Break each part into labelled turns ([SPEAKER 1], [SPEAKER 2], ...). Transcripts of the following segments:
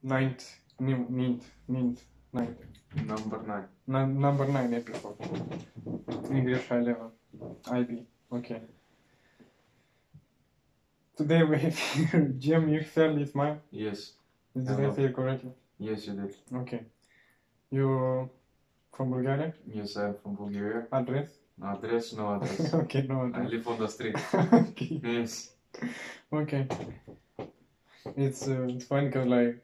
[SPEAKER 1] ninth, ninth.
[SPEAKER 2] Number 9.
[SPEAKER 1] Number 9 episode. English high level. IB. Okay. Today we have here Dzhem Yüksel is mine.
[SPEAKER 2] Yes.
[SPEAKER 1] Did I say it correctly?
[SPEAKER 2] Yes, you did.
[SPEAKER 1] Okay. You're from Bulgaria?
[SPEAKER 2] Yes, I'm from Bulgaria.
[SPEAKER 1] Address?
[SPEAKER 2] Address? No address.
[SPEAKER 1] Okay, no
[SPEAKER 2] I
[SPEAKER 1] address.
[SPEAKER 2] live on the street.
[SPEAKER 1] Okay.
[SPEAKER 2] Yes.
[SPEAKER 1] Okay. It's fun because like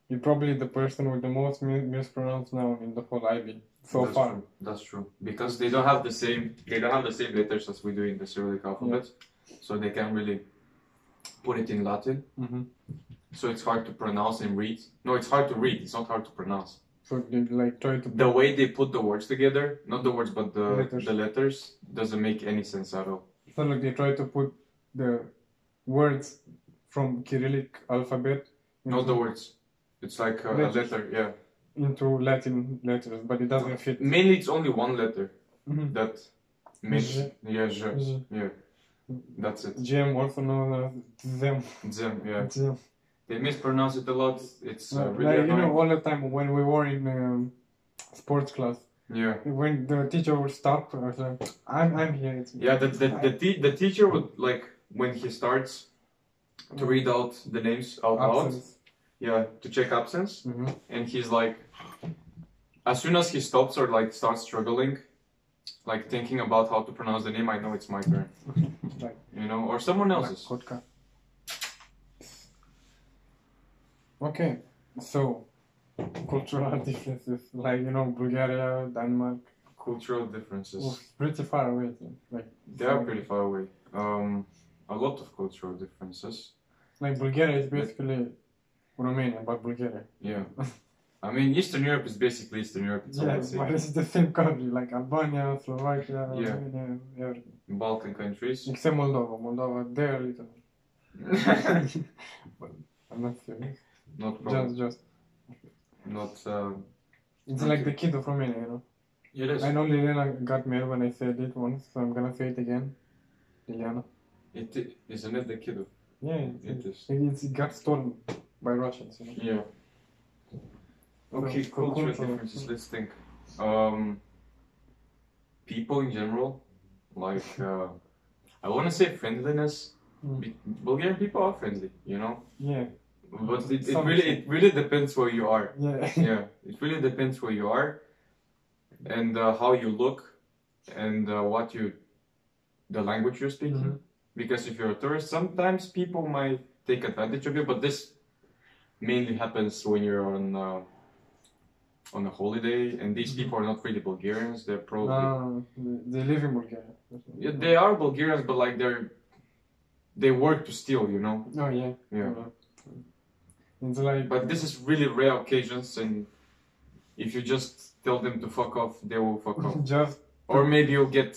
[SPEAKER 1] you're probably the person with the most mispronounced noun in the whole IB so
[SPEAKER 2] That's
[SPEAKER 1] far.
[SPEAKER 2] True. That's true. Because they don't have the same letters as we do in the Cyrillic alphabet, so they can't really put it in Latin.
[SPEAKER 1] Mm-hmm.
[SPEAKER 2] So it's hard to pronounce and read. No, it's hard to read. It's not hard to pronounce.
[SPEAKER 1] So they like try to
[SPEAKER 2] The way they put the words together, not the words but the
[SPEAKER 1] Letters.
[SPEAKER 2] letters, doesn't make any sense at all.
[SPEAKER 1] so like they try to put the words from Cyrillic alphabet
[SPEAKER 2] Not the words. It's like a
[SPEAKER 1] Letters.
[SPEAKER 2] letter, yeah.
[SPEAKER 1] into Latin letters, but it doesn't fit.
[SPEAKER 2] Mainly it's only one letter
[SPEAKER 1] Mm-hmm.
[SPEAKER 2] that makes...
[SPEAKER 1] J.
[SPEAKER 2] Yeah, J.
[SPEAKER 1] J.
[SPEAKER 2] Yeah. That's it.
[SPEAKER 1] Dzhem, also known as Dzhem.
[SPEAKER 2] Dzhem, yeah.
[SPEAKER 1] Dzhem.
[SPEAKER 2] They mispronounce it a lot. It's really
[SPEAKER 1] Like,
[SPEAKER 2] annoying.
[SPEAKER 1] all the time when we were in sports class,
[SPEAKER 2] Yeah.
[SPEAKER 1] when the teacher would stop, I was like, I'm here. It's
[SPEAKER 2] Yeah, the teacher would, like, when he starts to read out the names out loud,
[SPEAKER 1] absence.
[SPEAKER 2] yeah, to check absence,
[SPEAKER 1] Mm-hmm.
[SPEAKER 2] and he's like, as soon as he stops or like starts struggling, like thinking about how to pronounce the name, I know it's my turn,
[SPEAKER 1] Like,
[SPEAKER 2] you know, or someone else's.
[SPEAKER 1] Kotka. Okay, so cultural differences, like Bulgaria, Denmark,
[SPEAKER 2] Cultural differences.
[SPEAKER 1] pretty far away. Like
[SPEAKER 2] They are pretty far away. A lot of cultural differences.
[SPEAKER 1] like Bulgaria is basically Romania, but Bulgaria.
[SPEAKER 2] Yeah. I mean, Eastern Europe is basically Eastern Europe. It's all
[SPEAKER 1] Yeah,
[SPEAKER 2] the same.
[SPEAKER 1] but it's the same country, like Albania, Slovakia,
[SPEAKER 2] Yeah.
[SPEAKER 1] Romania, everything.
[SPEAKER 2] Balkan countries.
[SPEAKER 1] Except Moldova. Moldova, they're little. But I'm not serious.
[SPEAKER 2] Not problem.
[SPEAKER 1] Just.
[SPEAKER 2] Not.
[SPEAKER 1] It's like the kid of Romania,
[SPEAKER 2] It is.
[SPEAKER 1] I know Liliana got mad when I said it once, so I'm gonna say it again. Liliana.
[SPEAKER 2] Isn't it the kid of?
[SPEAKER 1] Yeah,
[SPEAKER 2] It is.
[SPEAKER 1] it got stolen by Russians.
[SPEAKER 2] Yeah. Okay,
[SPEAKER 1] So,
[SPEAKER 2] cultural
[SPEAKER 1] cultural-
[SPEAKER 2] differences. Let's think. People in general, like I want to say friendliness. Bulgarian people are friendly, you know.
[SPEAKER 1] Yeah.
[SPEAKER 2] But it
[SPEAKER 1] Some-
[SPEAKER 2] really depends where you are.
[SPEAKER 1] Yeah.
[SPEAKER 2] Yeah, it really depends where you are, and how you look, and the language you're speaking.
[SPEAKER 1] Mhm.
[SPEAKER 2] Because if you're a tourist, sometimes people might take advantage of you. But this mainly happens when you're on a holiday, and these people are not really Bulgarians. They're probably
[SPEAKER 1] No, they live in Bulgaria.
[SPEAKER 2] yeah, they are Bulgarians, but like they work to steal, you know.
[SPEAKER 1] Oh yeah.
[SPEAKER 2] Yeah.
[SPEAKER 1] It's like.
[SPEAKER 2] But this is really rare occasions, and if you just tell them to fuck off, they will fuck off.
[SPEAKER 1] Just
[SPEAKER 2] Or maybe you'll get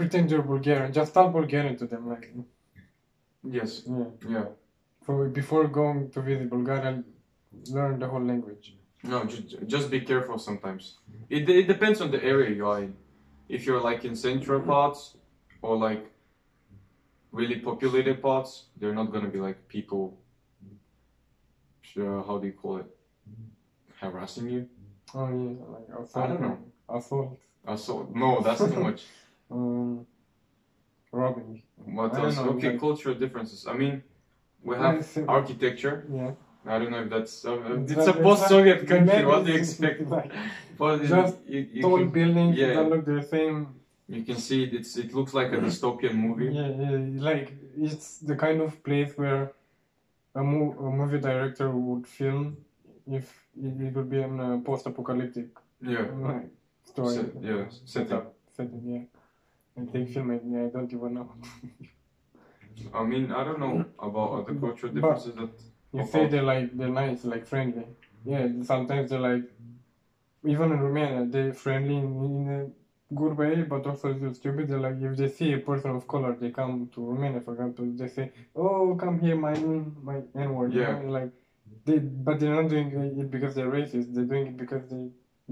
[SPEAKER 1] pretend you're Bulgarian. Just talk Bulgarian to them, like.
[SPEAKER 2] yes,
[SPEAKER 1] Yeah.
[SPEAKER 2] yeah.
[SPEAKER 1] So before going to visit Bulgaria, learn the whole language.
[SPEAKER 2] No, just be careful sometimes. It depends on the area you are in. If you're like in central parts or like really populated parts, they're not gonna be like people. How do you call it? Harassing you?
[SPEAKER 1] Oh yeah, like assault.
[SPEAKER 2] I don't know.
[SPEAKER 1] Assault.
[SPEAKER 2] No, that's too much.
[SPEAKER 1] Robbing.
[SPEAKER 2] What
[SPEAKER 1] I don't
[SPEAKER 2] else?
[SPEAKER 1] know,
[SPEAKER 2] Okay,
[SPEAKER 1] like-
[SPEAKER 2] cultural differences. I mean, we have architecture.
[SPEAKER 1] Yeah.
[SPEAKER 2] I don't know if that's it's
[SPEAKER 1] It's
[SPEAKER 2] a post-Soviet
[SPEAKER 1] like-
[SPEAKER 2] country. What do you
[SPEAKER 1] it's
[SPEAKER 2] expect?
[SPEAKER 1] like
[SPEAKER 2] But
[SPEAKER 1] just
[SPEAKER 2] you
[SPEAKER 1] tall
[SPEAKER 2] can,
[SPEAKER 1] buildings
[SPEAKER 2] yeah.
[SPEAKER 1] that look the same.
[SPEAKER 2] you can see it looks like a dystopian movie.
[SPEAKER 1] Yeah, like it's the kind of place where a movie director would film if it would be in a post-apocalyptic
[SPEAKER 2] Yeah.
[SPEAKER 1] like, story.
[SPEAKER 2] Setup.
[SPEAKER 1] Setting, yeah. And they film it. Yeah, I don't even know.
[SPEAKER 2] I mean, I don't know about the cultural differences that.
[SPEAKER 1] You say they're nice, like friendly. Yeah, sometimes they're like, even in Romania, they're friendly in a good way, but also a little stupid. They're like, if they see a person of color, they come to Romania, for example, they say, "Oh, come here, my N-word."
[SPEAKER 2] Yeah.
[SPEAKER 1] You know? Like, but they're not doing it because they're racist. They're doing it because they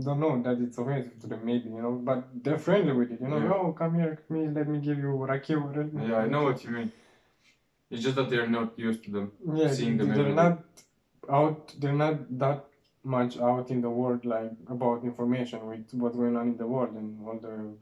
[SPEAKER 1] don't know that it's offensive to them, maybe, But they're friendly with it,
[SPEAKER 2] Yeah.
[SPEAKER 1] Oh, come here, let me give you rakiu.
[SPEAKER 2] Yeah, I know what you mean. It's just that they're not used to them.
[SPEAKER 1] Yeah,
[SPEAKER 2] Seeing them
[SPEAKER 1] they're
[SPEAKER 2] every
[SPEAKER 1] not they're not that much out in the world, like about information with what's going on in the world and all the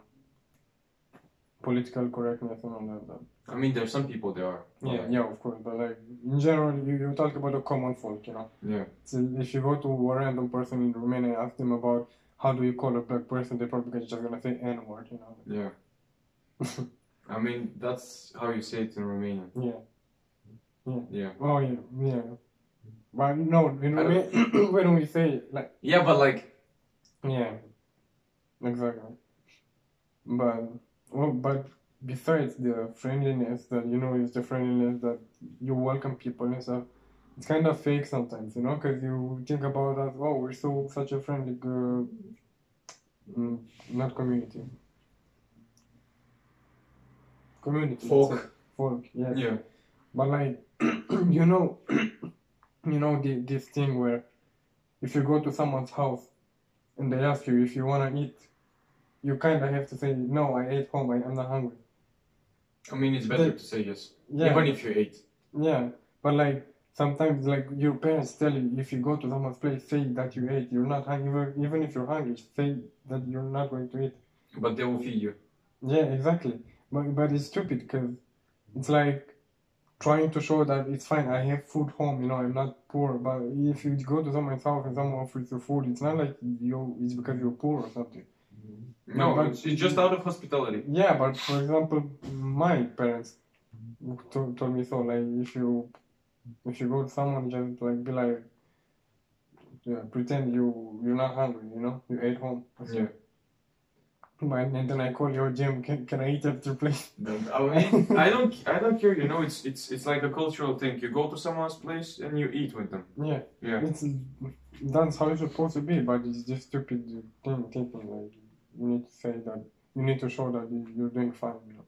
[SPEAKER 1] political correctness and all that.
[SPEAKER 2] I mean, there's some people there are.
[SPEAKER 1] Yeah, of course, but like in general, you talk about the common folk, you know.
[SPEAKER 2] Yeah.
[SPEAKER 1] So if you go to a random person in Romania and ask them about how do you call a black person, they're probably just gonna say N-word, you know.
[SPEAKER 2] Yeah. I mean, that's how you say it in Romanian. Yeah.
[SPEAKER 1] Oh yeah. But no, in Romania, when we say it, like.
[SPEAKER 2] Yeah, but like.
[SPEAKER 1] Yeah. Exactly. But besides the friendliness that, you know, is the friendliness that you welcome people and stuff, it's kind of fake sometimes, you know, because you think about us, oh, we're such a friendly, not community. Folk, yes.
[SPEAKER 2] Yeah.
[SPEAKER 1] But like, you know, this thing where if you go to someone's house and they ask you if you want to eat, you kind of have to say, no, I ate home, I'm not hungry.
[SPEAKER 2] I mean, it's better to say yes, even if you ate.
[SPEAKER 1] Yeah, but like, sometimes like your parents tell you, if you go to someone's place, say that you ate, you're not hungry, even if you're hungry, say that you're not going to eat.
[SPEAKER 2] But they will feed you.
[SPEAKER 1] Yeah, exactly. But it's stupid, because it's like trying to show that it's fine, I have food home, you know, I'm not poor. But if you go to someone's house and someone offers you food, it's not like it's because you're poor or something.
[SPEAKER 2] No, it's just out of hospitality.
[SPEAKER 1] Yeah, but for example, my parents told me so. Like, if you go to someone, just like be like, pretend you're not hungry. You know, you ate home.
[SPEAKER 2] Yeah.
[SPEAKER 1] And then I call you, Dzhem, can I eat at your place?
[SPEAKER 2] I mean, I don't care. You know, it's like a cultural thing. You go to someone's place and you eat with them.
[SPEAKER 1] Yeah. That's how it's supposed to be. But it's just stupid thinking like. You need to say that, you need to show that you're doing fine. You know?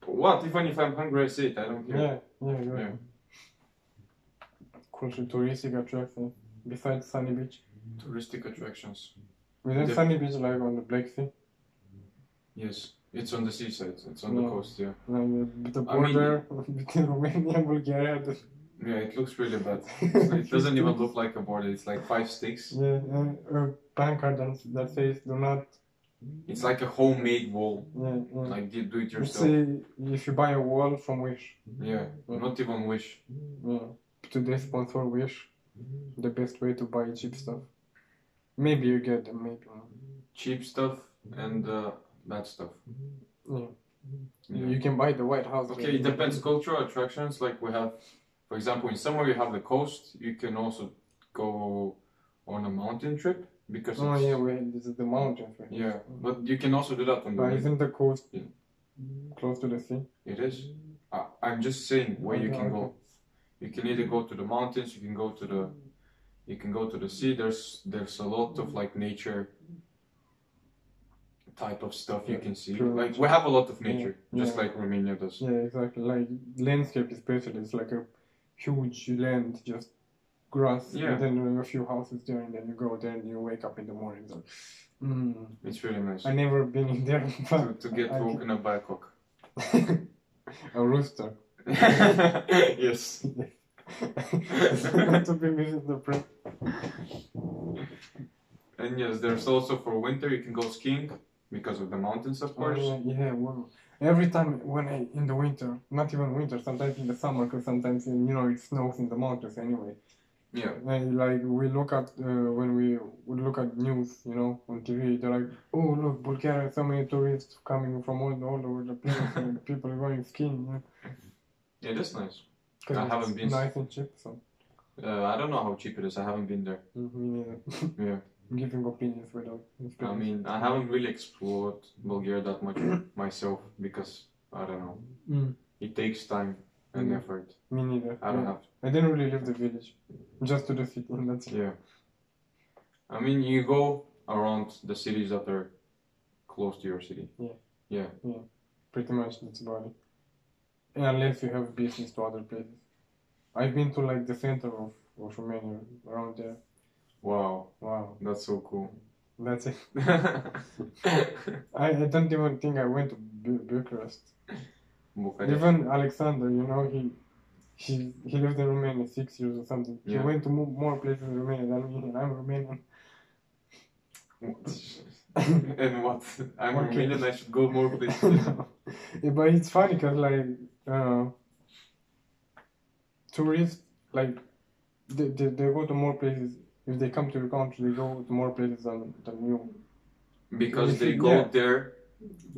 [SPEAKER 2] What? Even if I'm hungry, I say it, I don't care.
[SPEAKER 1] Yeah. Cultural touristic attraction, besides Sunny Beach.
[SPEAKER 2] Touristic attractions.
[SPEAKER 1] Isn't Sunny Beach like on the Black Sea?
[SPEAKER 2] Yes, it's on the seaside, it's on the coast, yeah.
[SPEAKER 1] Like the border between Romania and Bulgaria.
[SPEAKER 2] Yeah, it looks really bad. It doesn't even look like a border, it's like 5 sticks.
[SPEAKER 1] Yeah, a pancart that says do not.
[SPEAKER 2] It's like a homemade wall.
[SPEAKER 1] Yeah.
[SPEAKER 2] Like do it yourself.
[SPEAKER 1] Say if you buy a wall from Wish.
[SPEAKER 2] Yeah, not even Wish.
[SPEAKER 1] Yeah. Today sponsor Wish. The best way to buy cheap stuff. Maybe you get them, maybe.
[SPEAKER 2] Cheap stuff and bad stuff.
[SPEAKER 1] Yeah. You can buy the White House.
[SPEAKER 2] Okay, it depends. Cultural attractions, like we have, for example, in summer you have the coast. You can also go on a mountain trip. Because
[SPEAKER 1] this is the mountains. Right?
[SPEAKER 2] Yeah, but you can also do that on the way.
[SPEAKER 1] Isn't the coast close to the sea?
[SPEAKER 2] It is. I'm just saying where you can go. You can either go to the mountains, you can go to the sea. There's a lot of like nature type of stuff you can see. Like we have a lot of nature, just like Romania does.
[SPEAKER 1] Yeah, exactly. Like landscape especially, it's like a huge land just. Grass, and then a few houses there, and then you go there and you wake up in the morning. So,
[SPEAKER 2] it's really nice.
[SPEAKER 1] I've never been in there.
[SPEAKER 2] to get woken up by a cock.
[SPEAKER 1] A rooster.
[SPEAKER 2] Yes.
[SPEAKER 1] Not to be missing the print.
[SPEAKER 2] And yes, there's also for winter you can go skiing because of the mountains, of course.
[SPEAKER 1] Wow. Every time in the winter, not even winter, sometimes in the summer, because sometimes it snows in the mountains anyway.
[SPEAKER 2] Yeah.
[SPEAKER 1] And like we look at when we would look at news, on TV, they're like, oh look, Bulgaria, so many tourists coming from all over the place, and people are going skiing.
[SPEAKER 2] Yeah, that's nice.
[SPEAKER 1] I haven't been. Nice and cheap, so.
[SPEAKER 2] I don't know how cheap it is. I haven't been there.
[SPEAKER 1] Me neither.
[SPEAKER 2] Yeah.
[SPEAKER 1] Giving opinions without.
[SPEAKER 2] I mean, I haven't really explored Bulgaria that much myself because I don't know. It takes time and effort.
[SPEAKER 1] Me neither.
[SPEAKER 2] I don't have.
[SPEAKER 1] I didn't really leave the village, just to the city. And that's it.
[SPEAKER 2] Yeah. I mean, you go around the cities that are close to your city. Yeah.
[SPEAKER 1] Pretty much that's about it. And unless you have business to other places. I've been to like the center of Romania, around there.
[SPEAKER 2] Wow. That's so cool.
[SPEAKER 1] That's it. I don't even think I went to Bucharest. Even Alexander, he lived in Romania 6 years or something. He
[SPEAKER 2] Yeah.
[SPEAKER 1] went to more places in Romania than me, and I'm Romanian.
[SPEAKER 2] And what? I'm
[SPEAKER 1] Okay.
[SPEAKER 2] Romanian, I should go more places.
[SPEAKER 1] No. Yeah, but it's funny because like tourists like they go to more places. If they come to your country, they go to more places than you.
[SPEAKER 2] Because
[SPEAKER 1] If
[SPEAKER 2] they
[SPEAKER 1] you-
[SPEAKER 2] go
[SPEAKER 1] yeah,
[SPEAKER 2] there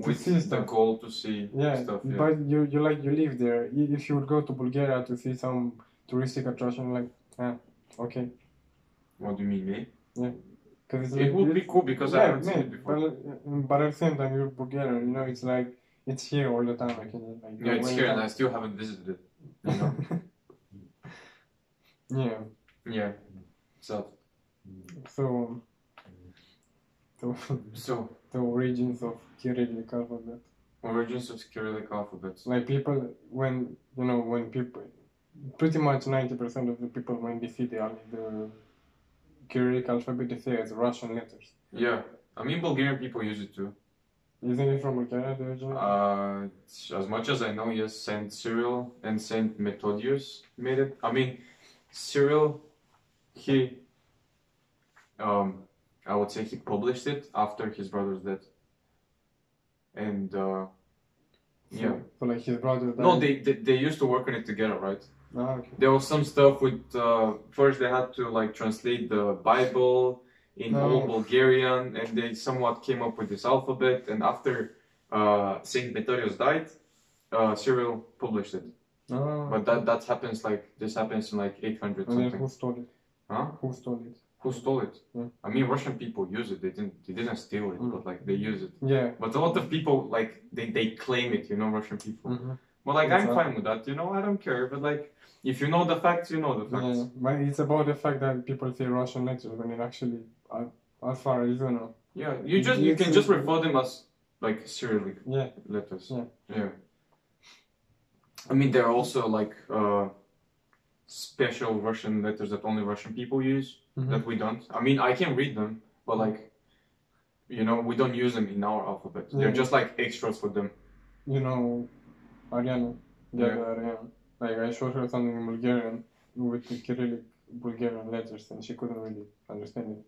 [SPEAKER 1] to
[SPEAKER 2] with
[SPEAKER 1] see
[SPEAKER 2] the
[SPEAKER 1] stuff.
[SPEAKER 2] goal to see
[SPEAKER 1] Yeah,
[SPEAKER 2] stuff. Yeah.
[SPEAKER 1] but you like you live there. If you would go to Bulgaria to see some touristic attraction, like okay,
[SPEAKER 2] What do you mean, me?
[SPEAKER 1] because it's
[SPEAKER 2] It would be cool because I haven't seen it before.
[SPEAKER 1] But at the same time, you're Bulgarian. You know, it's like it's here all the time. Like
[SPEAKER 2] Yeah, it's here and I still haven't visited it. You know?
[SPEAKER 1] Yeah.
[SPEAKER 2] Yeah. So
[SPEAKER 1] The origins of Cyrillic alphabet.
[SPEAKER 2] Origins of Cyrillic alphabet.
[SPEAKER 1] Like people, when people, pretty much 90% of the people when they see the Cyrillic alphabet, they say it's Russian letters.
[SPEAKER 2] Yeah, I mean Bulgarian people use it too.
[SPEAKER 1] Isn't it from Bulgaria, the original?
[SPEAKER 2] As much as I know, yes, Saint Cyril and Saint Methodius made it. I mean, Cyril, he, I would say he published it after his brother's death. And, yeah.
[SPEAKER 1] So like his brother died?
[SPEAKER 2] No, they used to work on it together, right?
[SPEAKER 1] Okay.
[SPEAKER 2] There was some stuff with, first they had to like translate the Bible in old Bulgarian, and they somewhat came up with this alphabet, and after Saint Methodius died, Cyril published it. But that happens this happens in like 800 something.
[SPEAKER 1] And who stole it?
[SPEAKER 2] Huh?
[SPEAKER 1] Who stole it?
[SPEAKER 2] Who stole it?
[SPEAKER 1] Yeah.
[SPEAKER 2] I mean, Russian people use it. They didn't steal it, but like they use it.
[SPEAKER 1] Yeah.
[SPEAKER 2] But a lot of people like they claim it, you know, Russian people.
[SPEAKER 1] Mm-hmm.
[SPEAKER 2] But like I'm fine with that, you know. I don't care. But like if you know the facts, you know the facts.
[SPEAKER 1] Yeah, but it's about the fact that people say Russian letters when it actually, as far as you know.
[SPEAKER 2] Yeah, you can just refer them as like Cyrillic letters. Yeah. I mean, there are also like special Russian letters that only Russian people use that we don't. I mean, I can read them, but like, you know, we don't use them in our alphabet. They're just like extras for them.
[SPEAKER 1] You know, Ariana, Ariana. Like I showed her something in Bulgarian with the Cyrillic Bulgarian letters, and she couldn't really understand it.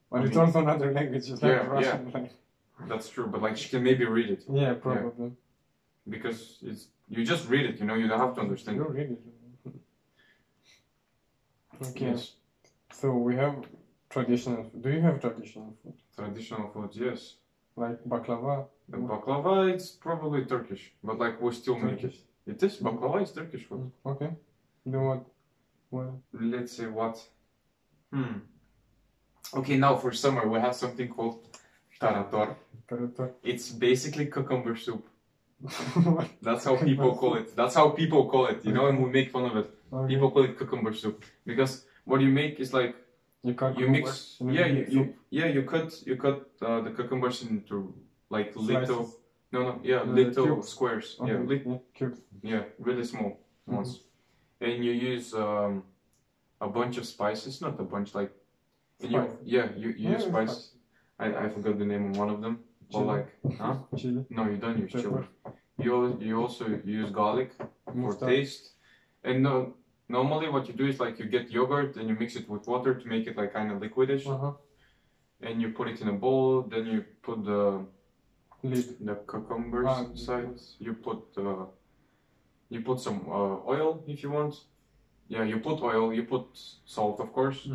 [SPEAKER 1] But it's also another language, it's like Russian. Like.
[SPEAKER 2] That's true, but like she can maybe read it.
[SPEAKER 1] Yeah, probably.
[SPEAKER 2] Because you just read it, you know, you don't have to understand
[SPEAKER 1] You read it. Okay.
[SPEAKER 2] Yes.
[SPEAKER 1] So we have traditional food. Do you have traditional food?
[SPEAKER 2] Traditional food, yes.
[SPEAKER 1] Like baklava?
[SPEAKER 2] The baklava, it's probably Turkish, but like we still make it. It is, baklava is Turkish food.
[SPEAKER 1] Okay. Then what?
[SPEAKER 2] Let's say what? Okay, now for summer we have something called tarator. It's basically cucumber soup. That's how people call it. That's how people call it, you know, and we make fun of it. Okay. People call it cucumber soup because what you make is like you mix. You cut the cucumbers into like little. Little squares.
[SPEAKER 1] Okay. Cubes.
[SPEAKER 2] Yeah, really small ones. And you use a bunch of spices, not a bunch, like. You use spice. I forgot the name of one of them. Chili. Or like, huh?
[SPEAKER 1] Chili.
[SPEAKER 2] No, you don't use chili. You also use garlic for taste. And normally what you do is like you get yogurt and you mix it with water to make it like kind of liquidish. And you put it in a bowl. Then you put the cucumbers inside. You put some oil if you want. Yeah, you put oil. You put salt, of course.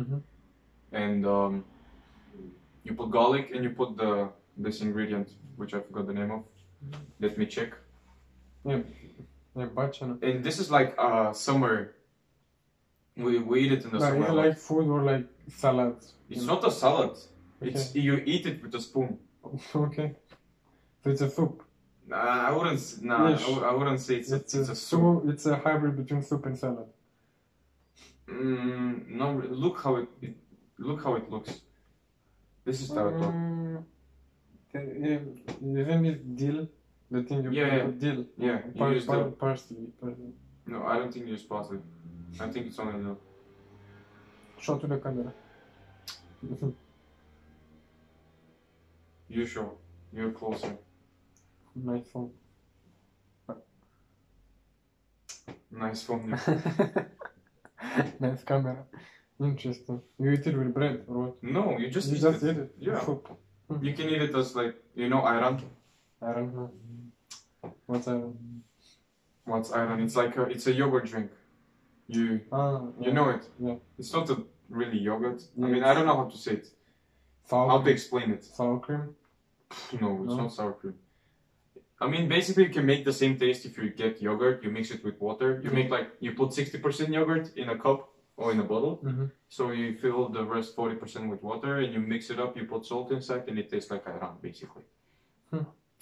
[SPEAKER 2] And you put garlic and you put this ingredient, which I forgot the name of. Let me check. And this is like summer. We eat it in the summer.
[SPEAKER 1] Is it like food or like salad?
[SPEAKER 2] It's not a salad. It's you eat it with a spoon.
[SPEAKER 1] Okay. So it's a soup.
[SPEAKER 2] I wouldn't say it's a soup.
[SPEAKER 1] It's a hybrid between soup and salad.
[SPEAKER 2] No, look how it looks. This is tarator.
[SPEAKER 1] Isn't it dill? The thing you put dill.
[SPEAKER 2] Yeah, you use dill.
[SPEAKER 1] Parsley.
[SPEAKER 2] No, I don't think you use parsley. I think it's only dill.
[SPEAKER 1] Show to the camera.
[SPEAKER 2] You show. You're closer.
[SPEAKER 1] My phone.
[SPEAKER 2] Nice phone.
[SPEAKER 1] Nice camera. Interesting. You eat it with bread or what?
[SPEAKER 2] No, you just
[SPEAKER 1] You
[SPEAKER 2] eat
[SPEAKER 1] just
[SPEAKER 2] it.
[SPEAKER 1] eat it.
[SPEAKER 2] Yeah.
[SPEAKER 1] Soup.
[SPEAKER 2] You can eat it as like, ayran.
[SPEAKER 1] I don't know. What's that?
[SPEAKER 2] What's ayran? It's like it's a yogurt drink. You
[SPEAKER 1] Yeah.
[SPEAKER 2] know it.
[SPEAKER 1] Yeah.
[SPEAKER 2] It's not a really yogurt.
[SPEAKER 1] Yeah,
[SPEAKER 2] I mean, I don't know how to say it.
[SPEAKER 1] Sour
[SPEAKER 2] How to
[SPEAKER 1] cream.
[SPEAKER 2] explain it?
[SPEAKER 1] Sour cream?
[SPEAKER 2] No, it's
[SPEAKER 1] No?
[SPEAKER 2] not sour cream. I mean, basically, you can make the same taste if you get yogurt. You mix it with water. You make you put 60% yogurt in a cup or in a bottle.
[SPEAKER 1] Mm-hmm.
[SPEAKER 2] So you fill the rest 40% with water, and you mix it up. You put salt inside, and it tastes like ayran, basically.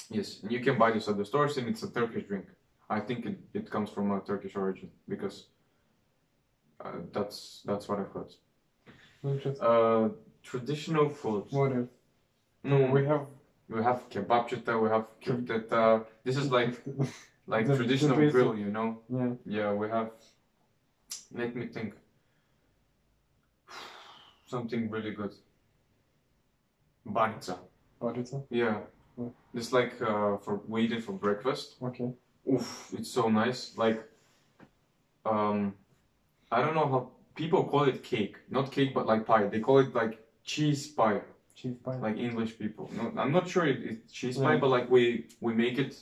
[SPEAKER 2] Yes, and you can buy this at the stores, and it's a Turkish drink. I think it comes from a Turkish origin because that's what I've heard.
[SPEAKER 1] Interesting.
[SPEAKER 2] Traditional foods.
[SPEAKER 1] What else?
[SPEAKER 2] We have kebabchita, we have köfteta. This is like
[SPEAKER 1] The
[SPEAKER 2] traditional
[SPEAKER 1] basic.
[SPEAKER 2] grill, you know?
[SPEAKER 1] Yeah.
[SPEAKER 2] Yeah, we have. Let me think. Something really good. Banica.
[SPEAKER 1] Banica?
[SPEAKER 2] Yeah.
[SPEAKER 1] Yeah.
[SPEAKER 2] It's like we eat it for breakfast.
[SPEAKER 1] Okay.
[SPEAKER 2] Oof, it's so nice. Like, I don't know how people call it cake. Not cake, but like pie. They call it like cheese pie.
[SPEAKER 1] Cheese pie.
[SPEAKER 2] Like English people. No, I'm not sure it's cheese pie,
[SPEAKER 1] Yeah.
[SPEAKER 2] but like we make it.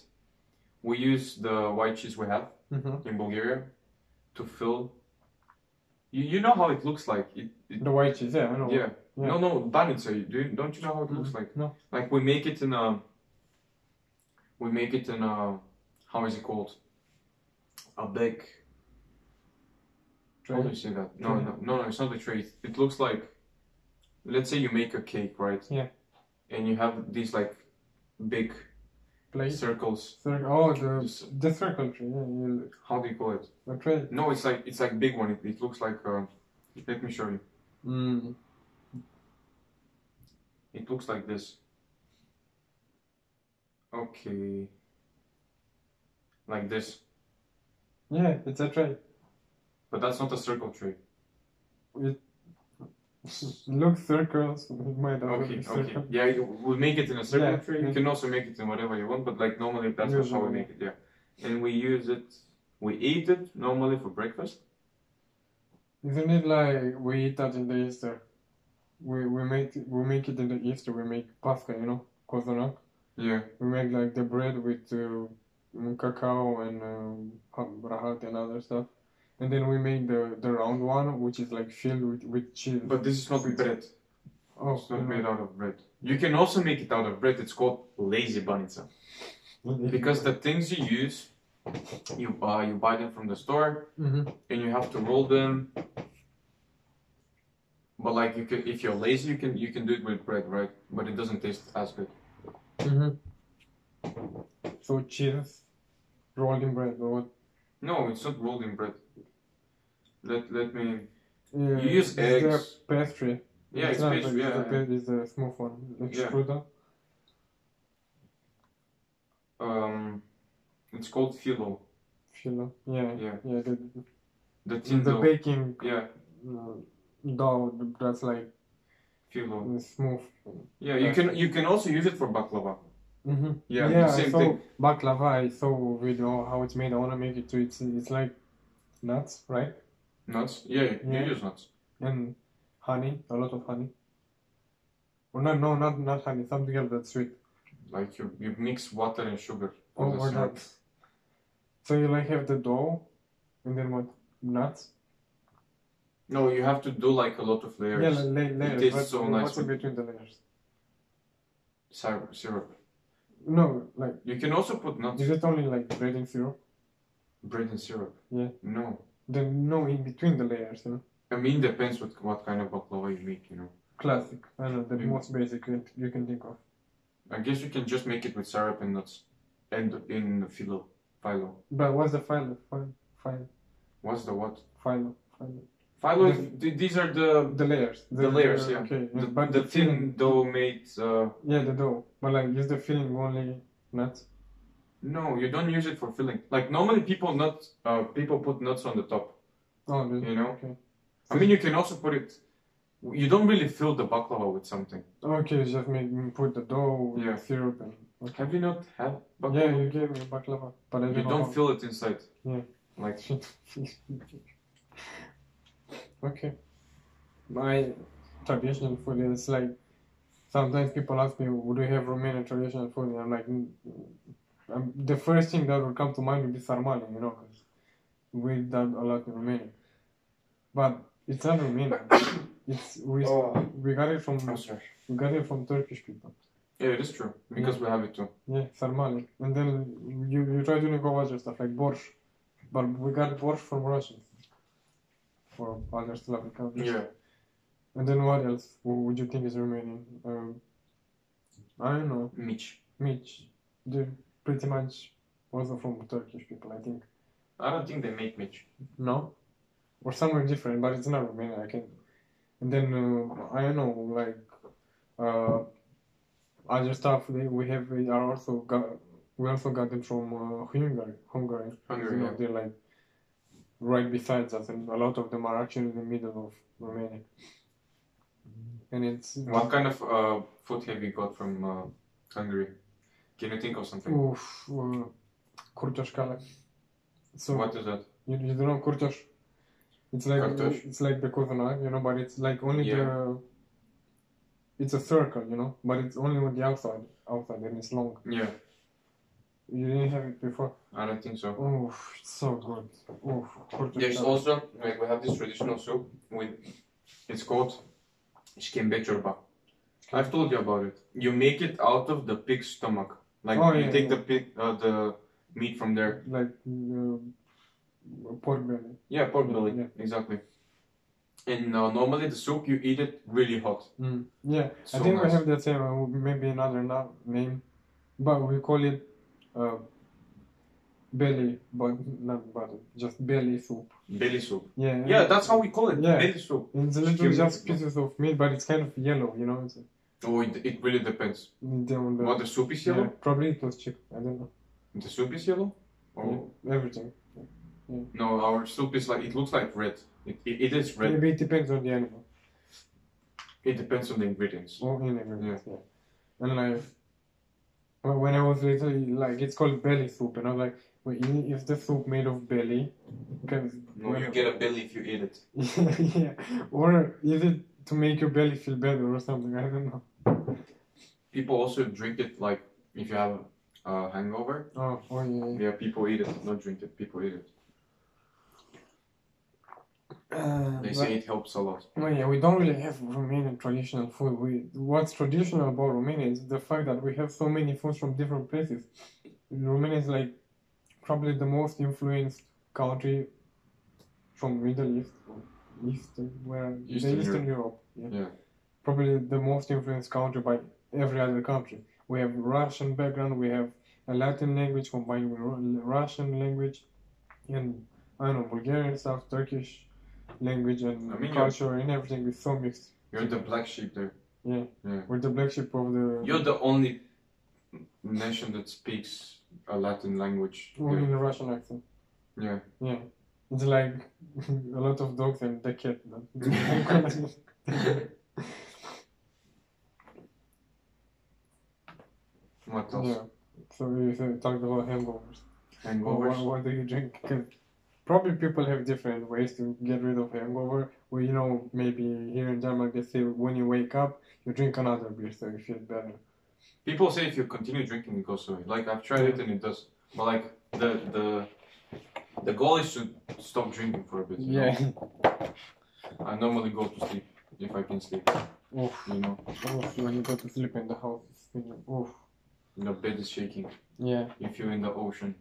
[SPEAKER 2] We use the white cheese we have
[SPEAKER 1] Mm-hmm.
[SPEAKER 2] in Bulgaria to fill. You know how it looks like.
[SPEAKER 1] The white cheese, yeah, I know.
[SPEAKER 2] Yeah.
[SPEAKER 1] Yeah.
[SPEAKER 2] No, banica. Don't you know how it looks like?
[SPEAKER 1] No.
[SPEAKER 2] Like we make it in a. We make it in a. How is it called? A big. How do you say that? No, it's not a tray. It looks like. Let's say you make a cake, right?
[SPEAKER 1] Yeah.
[SPEAKER 2] And you have these like big
[SPEAKER 1] Plate.
[SPEAKER 2] circles.
[SPEAKER 1] The circle tree. Yeah.
[SPEAKER 2] How do you call it?
[SPEAKER 1] A tray.
[SPEAKER 2] No, it's like big one. It looks like. Let me show you.
[SPEAKER 1] Mm.
[SPEAKER 2] It looks like this. Okay. Like this.
[SPEAKER 1] Yeah, it's a tray.
[SPEAKER 2] But that's not a circle tray.
[SPEAKER 1] It looks circles. It might have
[SPEAKER 2] Okay.
[SPEAKER 1] a circle.
[SPEAKER 2] Yeah, we make it in a circle
[SPEAKER 1] Yeah,
[SPEAKER 2] tray.
[SPEAKER 1] yeah.
[SPEAKER 2] You can also make it in whatever you want, but like normally that's how we
[SPEAKER 1] Usually,
[SPEAKER 2] make it. Yeah. And we use it. We eat it normally for breakfast.
[SPEAKER 1] Isn't it like we eat that in the Easter? We make it in the Easter. We make Pascha, you know, kozorok.
[SPEAKER 2] Yeah.
[SPEAKER 1] We make like the bread with cacao and rahat and other stuff, and then we make the round one, which is like filled with cheese.
[SPEAKER 2] But this is not bread.
[SPEAKER 1] Oh,
[SPEAKER 2] It's not made out of bread. You can also make it out of bread. It's called lazy banica. Because the things you use, you buy them from the store,
[SPEAKER 1] Mm-hmm.
[SPEAKER 2] and you have to roll them. But like if you're lazy, you can do it with bread, right? But it doesn't taste as good.
[SPEAKER 1] Mm-hmm. So cheese rolled in bread or what?
[SPEAKER 2] No, it's not rolled in bread. Let me.
[SPEAKER 1] Yeah,
[SPEAKER 2] You use
[SPEAKER 1] it's
[SPEAKER 2] eggs.
[SPEAKER 1] the pastry.
[SPEAKER 2] Yeah, it's
[SPEAKER 1] not
[SPEAKER 2] pastry.
[SPEAKER 1] like
[SPEAKER 2] Yeah.
[SPEAKER 1] It's the smooth one, like
[SPEAKER 2] Yeah.
[SPEAKER 1] strudel.
[SPEAKER 2] It's called filo.
[SPEAKER 1] Filo. Yeah.
[SPEAKER 2] Yeah.
[SPEAKER 1] Yeah.
[SPEAKER 2] The thin
[SPEAKER 1] The
[SPEAKER 2] dough.
[SPEAKER 1] baking
[SPEAKER 2] Yeah,
[SPEAKER 1] dough that's like
[SPEAKER 2] filo.
[SPEAKER 1] smooth.
[SPEAKER 2] Yeah, you can also use it for baklava.
[SPEAKER 1] Mm-hmm.
[SPEAKER 2] Yeah,
[SPEAKER 1] Yeah,
[SPEAKER 2] the same
[SPEAKER 1] so
[SPEAKER 2] thing.
[SPEAKER 1] baklava, I saw a video how it's made. I want to make it too. It's like nuts, right?
[SPEAKER 2] Nuts. Yeah,
[SPEAKER 1] Yeah.
[SPEAKER 2] you use nuts.
[SPEAKER 1] And honey, a lot of honey. Or not honey, something else that's sweet.
[SPEAKER 2] Like you mix water and sugar for
[SPEAKER 1] Oh,
[SPEAKER 2] the
[SPEAKER 1] or
[SPEAKER 2] syrup.
[SPEAKER 1] nuts. So you like have the dough, and then what? Nuts?
[SPEAKER 2] No, you have to do like a lot of layers.
[SPEAKER 1] Yeah, layers.
[SPEAKER 2] tastes so nice
[SPEAKER 1] What's in
[SPEAKER 2] with-
[SPEAKER 1] between the layers?
[SPEAKER 2] Syrup.
[SPEAKER 1] No, like,
[SPEAKER 2] You can also put nuts.
[SPEAKER 1] is it only like bread and syrup?
[SPEAKER 2] Bread and syrup.
[SPEAKER 1] Yeah.
[SPEAKER 2] No.
[SPEAKER 1] Then no, in between the layers, you know?
[SPEAKER 2] I mean, depends what kind of baklava you make, you know.
[SPEAKER 1] Classic. I know, the
[SPEAKER 2] Mm.
[SPEAKER 1] most basic you can think of.
[SPEAKER 2] I guess you can just make it with syrup and nuts. And in the phyllo.
[SPEAKER 1] But what's the phyllo?
[SPEAKER 2] What's the what?
[SPEAKER 1] Phyllo.
[SPEAKER 2] Phyllo, these are
[SPEAKER 1] The layers.
[SPEAKER 2] the layers, yeah.
[SPEAKER 1] Okay.
[SPEAKER 2] The, the thin dough made.
[SPEAKER 1] Yeah, the dough. But like, is the filling only nuts?
[SPEAKER 2] No, you don't use it for filling. Like normally people put nuts on the top.
[SPEAKER 1] Oh, really?
[SPEAKER 2] You know?
[SPEAKER 1] Okay.
[SPEAKER 2] I mean, you can also put it. You don't really fill the baklava with something.
[SPEAKER 1] Okay, just put the dough,
[SPEAKER 2] Yeah.
[SPEAKER 1] syrup, and. Okay.
[SPEAKER 2] Have you not had baklava?
[SPEAKER 1] Yeah, you gave me baklava, but I
[SPEAKER 2] You
[SPEAKER 1] don't know
[SPEAKER 2] don't
[SPEAKER 1] how.
[SPEAKER 2] fill it inside.
[SPEAKER 1] Yeah.
[SPEAKER 2] Like,
[SPEAKER 1] Okay. My traditional food is like, sometimes people ask me, would we have Romanian traditional food? And I'm like, the first thing that would come to mind would be sarmale, you know, because we eat that a lot in Romania. But it's not Romanian. We got it from
[SPEAKER 2] I'm sorry.
[SPEAKER 1] we got it from Turkish people.
[SPEAKER 2] Yeah, it is true. Because we have it too.
[SPEAKER 1] Yeah, sarmale. And then you try doing all other stuff like borscht. But we got borscht from Russians. Or other Slavic countries.
[SPEAKER 2] Yeah.
[SPEAKER 1] And then what else would you think is Romanian? I don't know. Mich. They're pretty much also from Turkish people, I think.
[SPEAKER 2] I don't think they make mich.
[SPEAKER 1] No? Or somewhere different, but it's not Romanian, I can. And then, I don't know, like, other stuff we also got them from Hungary.
[SPEAKER 2] Hungary,
[SPEAKER 1] you know, they're like right beside us, and a lot of them are actually in the middle of Romania. And it's...
[SPEAKER 2] What kind of food have you got from Hungary? Can you think of something?
[SPEAKER 1] Kurtoshkala. So
[SPEAKER 2] what is that?
[SPEAKER 1] You don't know kurtosh? It's like the coconut, you know, but it's like only it's a circle, you know, but it's only on the outside, and it's long.
[SPEAKER 2] Yeah.
[SPEAKER 1] You didn't have it before?
[SPEAKER 2] I don't think so.
[SPEAKER 1] Oh, it's so good. Oh,
[SPEAKER 2] there's also, like, we have this traditional soup it's called shkembe chorba. I've told you about it. You make it out of the pig's stomach. Like, you take the pig, the meat from there.
[SPEAKER 1] Like pork belly.
[SPEAKER 2] Yeah, pork belly, exactly. And normally the soup, you eat it really hot.
[SPEAKER 1] Yeah, so I think we have the same, maybe another name, but we call it belly, but not butter, just belly soup.
[SPEAKER 2] Belly soup.
[SPEAKER 1] Yeah.
[SPEAKER 2] Yeah, that's how we call it.
[SPEAKER 1] Yeah.
[SPEAKER 2] Belly soup.
[SPEAKER 1] It's literally just pieces of meat, but it's kind of yellow, you know.
[SPEAKER 2] It really depends. What the soup is yellow?
[SPEAKER 1] Yeah, probably it was chicken. I don't know.
[SPEAKER 2] The soup is yellow?
[SPEAKER 1] Or everything. Yeah.
[SPEAKER 2] No, our soup is like, it looks like red. It is red.
[SPEAKER 1] Maybe it depends on the animal.
[SPEAKER 2] It depends on the ingredients.
[SPEAKER 1] Oh, in ingredients, yeah. And like, when I was little, like, it's called belly soup, and I was like, wait, is the soup made of belly?
[SPEAKER 2] No, you get a belly if you eat it.
[SPEAKER 1] Yeah. Or is it to make your belly feel better or something? I don't know.
[SPEAKER 2] People also drink it, like, if you have a hangover.
[SPEAKER 1] Oh yeah.
[SPEAKER 2] Yeah, people eat it, not drink it, people eat it. They say it helps a lot.
[SPEAKER 1] Well, yeah, we don't really have Romanian traditional food. What's traditional about Romania is the fact that we have so many foods from different places. Romania is like probably the most influenced country from Middle East, Eastern Europe.
[SPEAKER 2] Yeah.
[SPEAKER 1] Probably the most influenced country by every other country. We have Russian background, we have a Latin language combined with Russian language, and I don't know, Bulgarian stuff, Turkish language and culture and everything is so mixed.
[SPEAKER 2] You're the black sheep there.
[SPEAKER 1] Yeah. We're the black sheep of the...
[SPEAKER 2] You're the only nation that speaks a Latin language.
[SPEAKER 1] Only in a Russian accent.
[SPEAKER 2] Yeah.
[SPEAKER 1] Yeah. It's like a lot of dogs and the cat.
[SPEAKER 2] What else?
[SPEAKER 1] Yeah. So we talked about hangovers.
[SPEAKER 2] Hangovers?
[SPEAKER 1] What do you drink? Because probably people have different ways to get rid of hangover. Well, you know, maybe here in Denmark they say when you wake up, you drink another beer so you feel better.
[SPEAKER 2] People say if you continue drinking, it goes away. Like, I've tried it and it does. But like, the goal is to stop drinking for a bit. You know? I normally go to sleep if I can sleep.
[SPEAKER 1] Oof.
[SPEAKER 2] You know.
[SPEAKER 1] Oof. When you go to sleep in the house, oof.
[SPEAKER 2] The bed is shaking.
[SPEAKER 1] Yeah.
[SPEAKER 2] If you're in the ocean.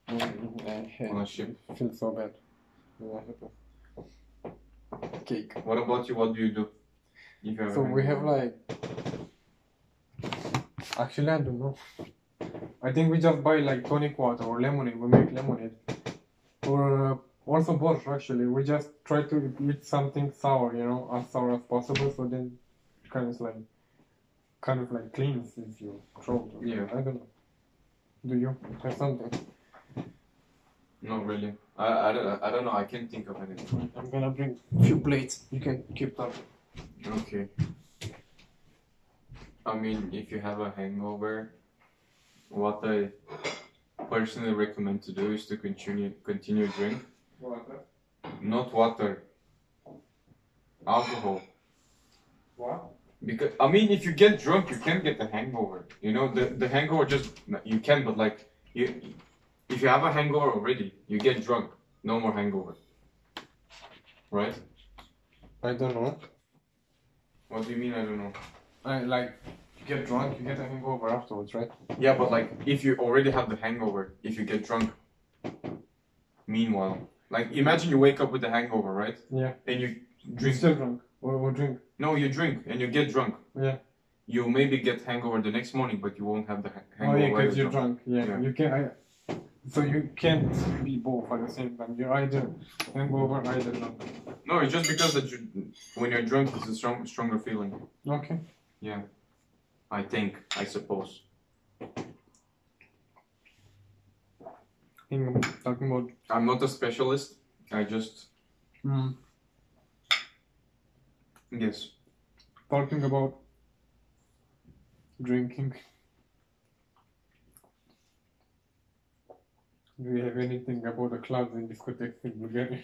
[SPEAKER 2] On a ship.
[SPEAKER 1] I feel so bad. Cake.
[SPEAKER 2] What about you? What do you do?
[SPEAKER 1] So we have like... Actually, I don't know. I think we just buy like tonic water or lemonade. We make lemonade. Or also borscht, actually. We just try to eat something sour, you know, as sour as possible. So then kind of like cleanses your throat.
[SPEAKER 2] Yeah.
[SPEAKER 1] I don't know. Do you have something?
[SPEAKER 2] Not really. I don't know. I can't think of anything.
[SPEAKER 1] I'm gonna bring a few plates. You can keep that.
[SPEAKER 2] Okay. I mean, if you have a hangover, what I personally recommend to do is to continue drink.
[SPEAKER 1] Water.
[SPEAKER 2] Not water. Alcohol.
[SPEAKER 1] What?
[SPEAKER 2] Because I mean, if you get drunk, you can get a hangover. You know, the hangover just you can, but like if you have a hangover already, you get drunk, no more hangover. Right?
[SPEAKER 1] I don't know.
[SPEAKER 2] What do you mean? I don't know.
[SPEAKER 1] I like you get drunk, you get a hangover afterwards, right?
[SPEAKER 2] Yeah, but like if you already have the hangover, if you get drunk, meanwhile, like imagine you wake up with a hangover, right?
[SPEAKER 1] Yeah.
[SPEAKER 2] And you
[SPEAKER 1] You're
[SPEAKER 2] drink.
[SPEAKER 1] still drunk. Or drink.
[SPEAKER 2] No, you drink and you get drunk.
[SPEAKER 1] Yeah.
[SPEAKER 2] You maybe get hangover the next morning, but you won't have the hangover.
[SPEAKER 1] Oh yeah,
[SPEAKER 2] while
[SPEAKER 1] because you're drunk. Yeah.
[SPEAKER 2] Yeah.
[SPEAKER 1] You can. So you can't be both at the same time. You're either hangover, either drunk.
[SPEAKER 2] No, it's just because that when you're drunk, it's a stronger feeling.
[SPEAKER 1] Okay.
[SPEAKER 2] Yeah, I suppose.
[SPEAKER 1] Talking about.
[SPEAKER 2] I'm not a specialist. I just yes.
[SPEAKER 1] Talking about drinking. Do you have anything about the clubs and discotheques in Bulgaria?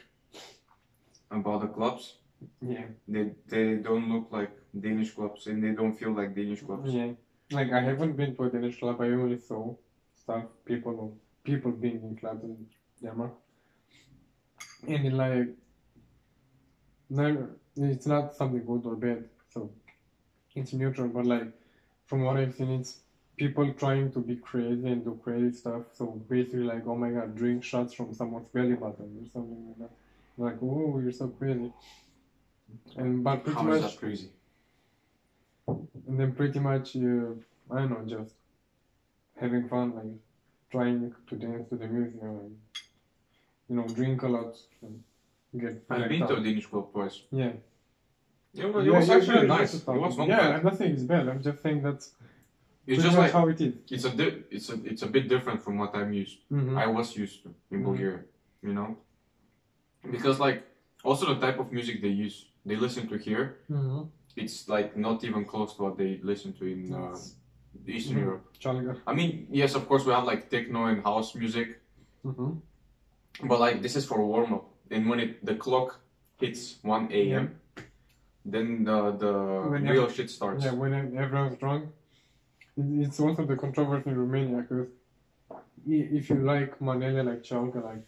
[SPEAKER 2] About the clubs,
[SPEAKER 1] Yeah.
[SPEAKER 2] they don't look like Danish clubs, and they don't feel like Danish clubs.
[SPEAKER 1] Yeah. Like I haven't been to a Danish club. I only saw stuff people being in clubs in Denmark. And like, no, it's not something good or bad. So it's neutral. But like, from what I've seen, it's people trying to be crazy and do crazy stuff. So basically, like, oh my god, drink shots from someone's belly button or something like that. Like, oh, you're so crazy. And but pretty
[SPEAKER 2] How
[SPEAKER 1] much,
[SPEAKER 2] is that crazy?
[SPEAKER 1] and then pretty much, I don't know, just having fun, like trying to dance to the music, and drink a lot and get.
[SPEAKER 2] I've been to a Danish club twice.
[SPEAKER 1] Yeah.
[SPEAKER 2] Yeah, but it was actually nice. It was not
[SPEAKER 1] yeah,
[SPEAKER 2] bad.
[SPEAKER 1] I'm not saying it's bad. I'm just saying that's
[SPEAKER 2] It's
[SPEAKER 1] pretty
[SPEAKER 2] just
[SPEAKER 1] much
[SPEAKER 2] like
[SPEAKER 1] how it is.
[SPEAKER 2] it's a bit different from what I'm used.
[SPEAKER 1] Mm-hmm.
[SPEAKER 2] I was used to in
[SPEAKER 1] Mhm.
[SPEAKER 2] Bulgaria, you know, because like also the type of music they listen to here,
[SPEAKER 1] Mm-hmm.
[SPEAKER 2] it's like not even close to what they listen to in Eastern
[SPEAKER 1] Mhm.
[SPEAKER 2] Europe.
[SPEAKER 1] Chalaga.
[SPEAKER 2] I mean, yes, of course we have like techno and house music,
[SPEAKER 1] Mm-hmm.
[SPEAKER 2] but like this is for warm up. And when the clock hits 1 a.m., then the
[SPEAKER 1] When
[SPEAKER 2] real shit starts.
[SPEAKER 1] Yeah, when everyone's drunk. It's also the controversy in Romania because if you like Manele, like Chalga, like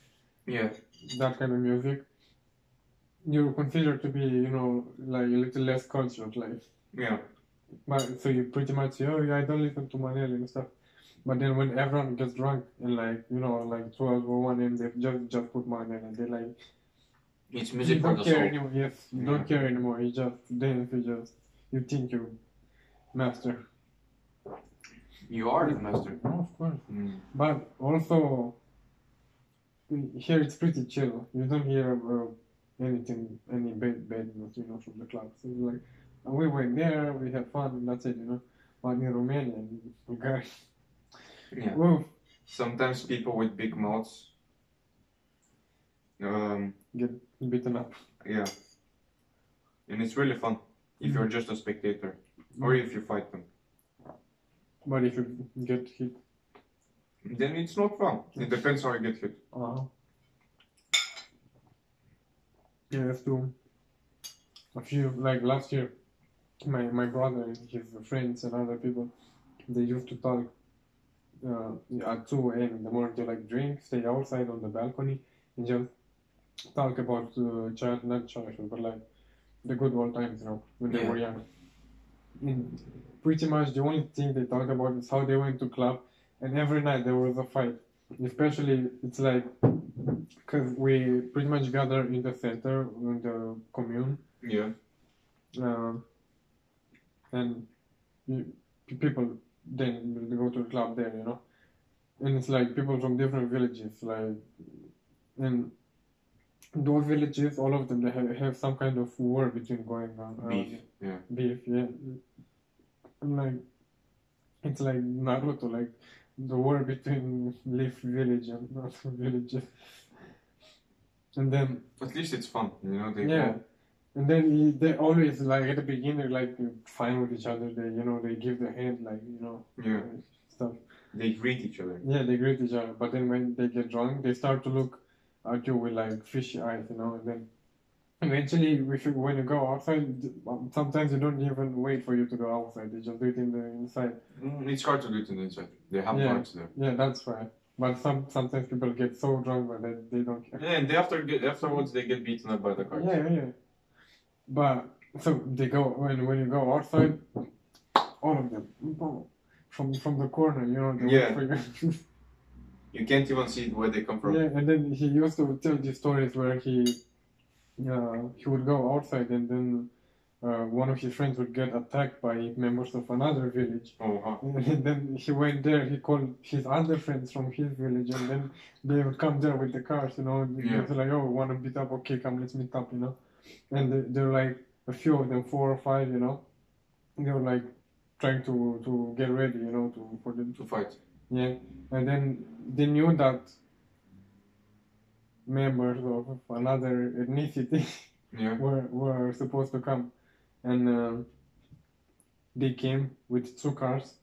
[SPEAKER 2] Yeah,
[SPEAKER 1] that kind of music, you're considered to be, like a little less cultured, like.
[SPEAKER 2] yeah.
[SPEAKER 1] But so you pretty much say, oh yeah, I don't listen to Manele and stuff. But then when everyone gets drunk and like 12 or 1 a.m. they just put Manele and they like.
[SPEAKER 2] It's music
[SPEAKER 1] You
[SPEAKER 2] for
[SPEAKER 1] don't
[SPEAKER 2] the
[SPEAKER 1] care
[SPEAKER 2] soul.
[SPEAKER 1] anymore. Yes, you
[SPEAKER 2] Yeah.
[SPEAKER 1] don't care anymore. You just dance. You think you're master.
[SPEAKER 2] You are the master.
[SPEAKER 1] Oh, of course.
[SPEAKER 2] Mm.
[SPEAKER 1] But also, here it's pretty chill. You don't hear any bad news, from the club. So it's like, we went there, we had fun, and that's it, But in Romania and Bulgaria,
[SPEAKER 2] Yeah.
[SPEAKER 1] oof,
[SPEAKER 2] Sometimes people with big mouths.
[SPEAKER 1] get beaten up.
[SPEAKER 2] Yeah. And it's really fun if you're just a spectator or if you fight them.
[SPEAKER 1] But if you get hit,
[SPEAKER 2] Then it's not fun. It depends how you get hit.
[SPEAKER 1] Yeah, that's true. A few, like last year, my brother and his friends and other people, they used to talk at 2 a.m. in the morning. They like drink, stay outside on the balcony, and just talk about not childhood, but like the good old times, when they were young. And pretty much the only thing they talk about is how they went to club, and every night there was a fight. Especially, it's like, because we pretty much gather in the center, in the commune,
[SPEAKER 2] Yeah.
[SPEAKER 1] and people then go to the club there, and it's like people from different villages, like, and those villages, all of them, they have some kind of war between going on. Beef, yeah. And like, it's like Naruto, like the war between Leaf Village and other villages. And then,
[SPEAKER 2] At least it's fun,
[SPEAKER 1] yeah. And then they always, like, at the beginning, like, fight with each other. They give the hand, like,
[SPEAKER 2] Yeah.
[SPEAKER 1] stuff.
[SPEAKER 2] They greet each other.
[SPEAKER 1] Yeah, they greet each other. But then when they get drunk, they start to look at you with like fishy eyes, you know. And then eventually, when you go outside, sometimes you don't even wait for you to go outside. They just do it in the inside.
[SPEAKER 2] It's hard to do it in the inside. They have
[SPEAKER 1] Yeah.
[SPEAKER 2] bars there.
[SPEAKER 1] Yeah, that's right. But sometimes people get so drunk that they don't care.
[SPEAKER 2] Yeah, and afterwards they get beaten up by the cars.
[SPEAKER 1] Yeah. But so they go when you go outside, all of them from the corner, you know. They
[SPEAKER 2] Yeah.
[SPEAKER 1] wait for you.
[SPEAKER 2] You can't even see where they come from.
[SPEAKER 1] Yeah, and then he used to tell these stories where he would go outside and then one of his friends would get attacked by members of another village.
[SPEAKER 2] Oh, huh.
[SPEAKER 1] And then he went there, he called his other friends from his village, and then they would come there with the cars, you know.
[SPEAKER 2] Yeah.
[SPEAKER 1] They're like, oh, want to beat up? Okay, come, let's meet up, you know. And they're like, a few of them, 4 or 5, you know. They were like trying to get ready, you know, for them
[SPEAKER 2] To fight.
[SPEAKER 1] Yeah, and then they knew that members of another ethnicity
[SPEAKER 2] Yeah.
[SPEAKER 1] were supposed to come, and they came with 2 cars.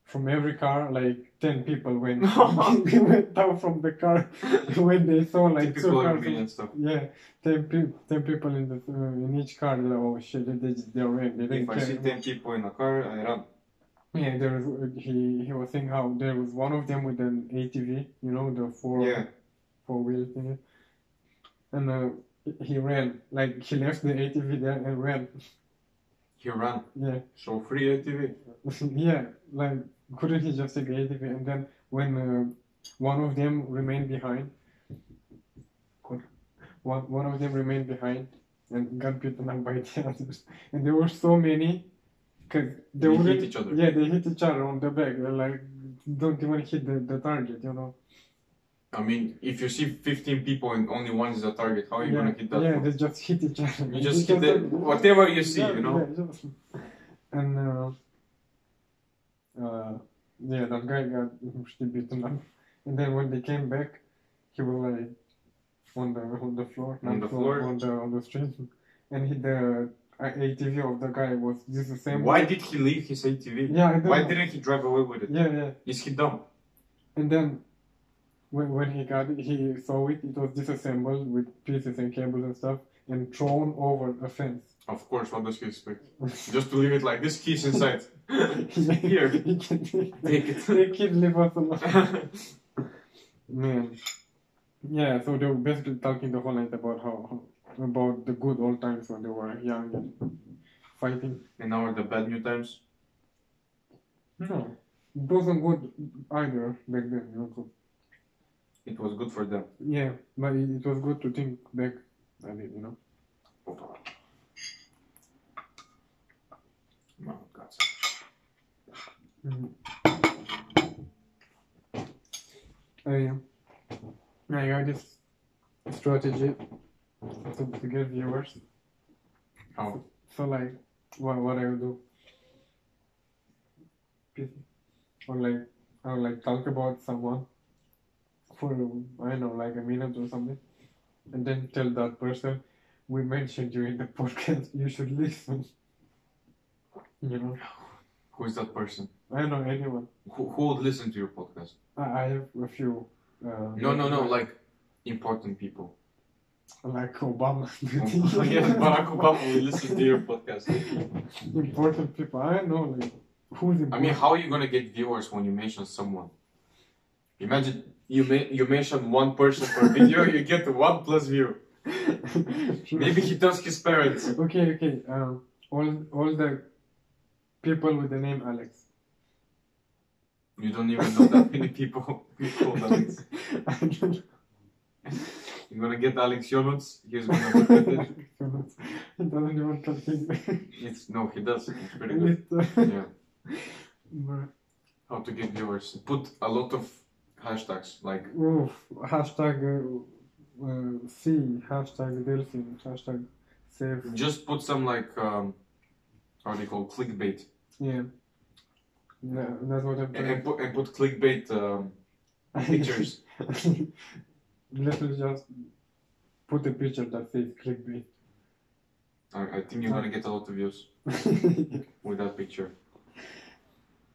[SPEAKER 1] From every car, like 10 people went went down from the car when they saw like 2
[SPEAKER 2] Typical
[SPEAKER 1] cars.
[SPEAKER 2] Armenian stuff.
[SPEAKER 1] Yeah, 10 people in each car. Like, oh shit, they ran. They didn't
[SPEAKER 2] If I
[SPEAKER 1] care.
[SPEAKER 2] see 10 people in a car, I run.
[SPEAKER 1] Yeah, there was he was saying how there was one of them with an ATV, you know, the four-wheel thing, and he ran, like he left the ATV there and ran.
[SPEAKER 2] He ran.
[SPEAKER 1] Yeah,
[SPEAKER 2] So free ATV.
[SPEAKER 1] yeah, like couldn't he just take the ATV? And then when one of them remained behind, one of them remained behind and got beaten up by the others, and there were so many. Cause
[SPEAKER 2] They hit each other.
[SPEAKER 1] Yeah, they hit each other on the back. They're like, don't even hit the target, you know.
[SPEAKER 2] I mean, if you see 15 people and only one is the target, how are you gonna hit that
[SPEAKER 1] Yeah,
[SPEAKER 2] one?
[SPEAKER 1] they just hit each other.
[SPEAKER 2] You just hit whatever you see, you know.
[SPEAKER 1] Yeah, and that guy got beaten up. And then when they came back, he was like on the floor, on the street, and the ATV of the guy was disassembled.
[SPEAKER 2] Why did he leave his ATV?
[SPEAKER 1] Yeah, I don't
[SPEAKER 2] Why
[SPEAKER 1] know.
[SPEAKER 2] didn't he drive away with it?
[SPEAKER 1] Yeah.
[SPEAKER 2] Is he dumb?
[SPEAKER 1] And then when he got it, he saw it was disassembled with pieces and cables and stuff and thrown over a fence.
[SPEAKER 2] Of course, what does he expect? Just to leave it like this, keys inside. Here, take it.
[SPEAKER 1] Take it, leave us alone. Man. Yeah, so they were basically talking the whole night about about the good old times when they were young and fighting.
[SPEAKER 2] And now are the bad new times?
[SPEAKER 1] No, it wasn't good either back then, you know. So,
[SPEAKER 2] It was good for them.
[SPEAKER 1] yeah, but it was good to think back at it, you know.
[SPEAKER 2] No, God.
[SPEAKER 1] I got this strategy to get viewers.
[SPEAKER 2] How?
[SPEAKER 1] So like, what I will do, or like, I'll like talk about someone for, I don't know, like a minute or something, and then tell that person, we mentioned you in the podcast, you should listen. You know?
[SPEAKER 2] Who is that person?
[SPEAKER 1] I don't know anyone.
[SPEAKER 2] Who would listen to your podcast?
[SPEAKER 1] I have a few.
[SPEAKER 2] No, like important people.
[SPEAKER 1] Like Obama.
[SPEAKER 2] Yeah, Barack Obama will listen to your podcast.
[SPEAKER 1] Important people. I don't know, like, who's important?
[SPEAKER 2] I mean, how are you gonna get viewers when you mention someone? Imagine you mention one person per video, you get 1 plus view. Maybe he tells his parents.
[SPEAKER 1] Okay. All the people with the name Alex.
[SPEAKER 2] You don't even know that many people called Alex.
[SPEAKER 1] I don't know.
[SPEAKER 2] You're gonna get Alex Jonuts. He's gonna look at it.
[SPEAKER 1] He doesn't even continue.
[SPEAKER 2] No, he does. It's pretty good. Yeah.
[SPEAKER 1] But,
[SPEAKER 2] How to get viewers? Put a lot of hashtags like.
[SPEAKER 1] hashtag C, hashtag Delphine, hashtag save.
[SPEAKER 2] Just put some like how do you call clickbait?
[SPEAKER 1] Yeah. No, that's what I'm trying.
[SPEAKER 2] And put clickbait pictures.
[SPEAKER 1] Literally just put a picture that says clickbait.
[SPEAKER 2] I think you're gonna get a lot of views with that picture.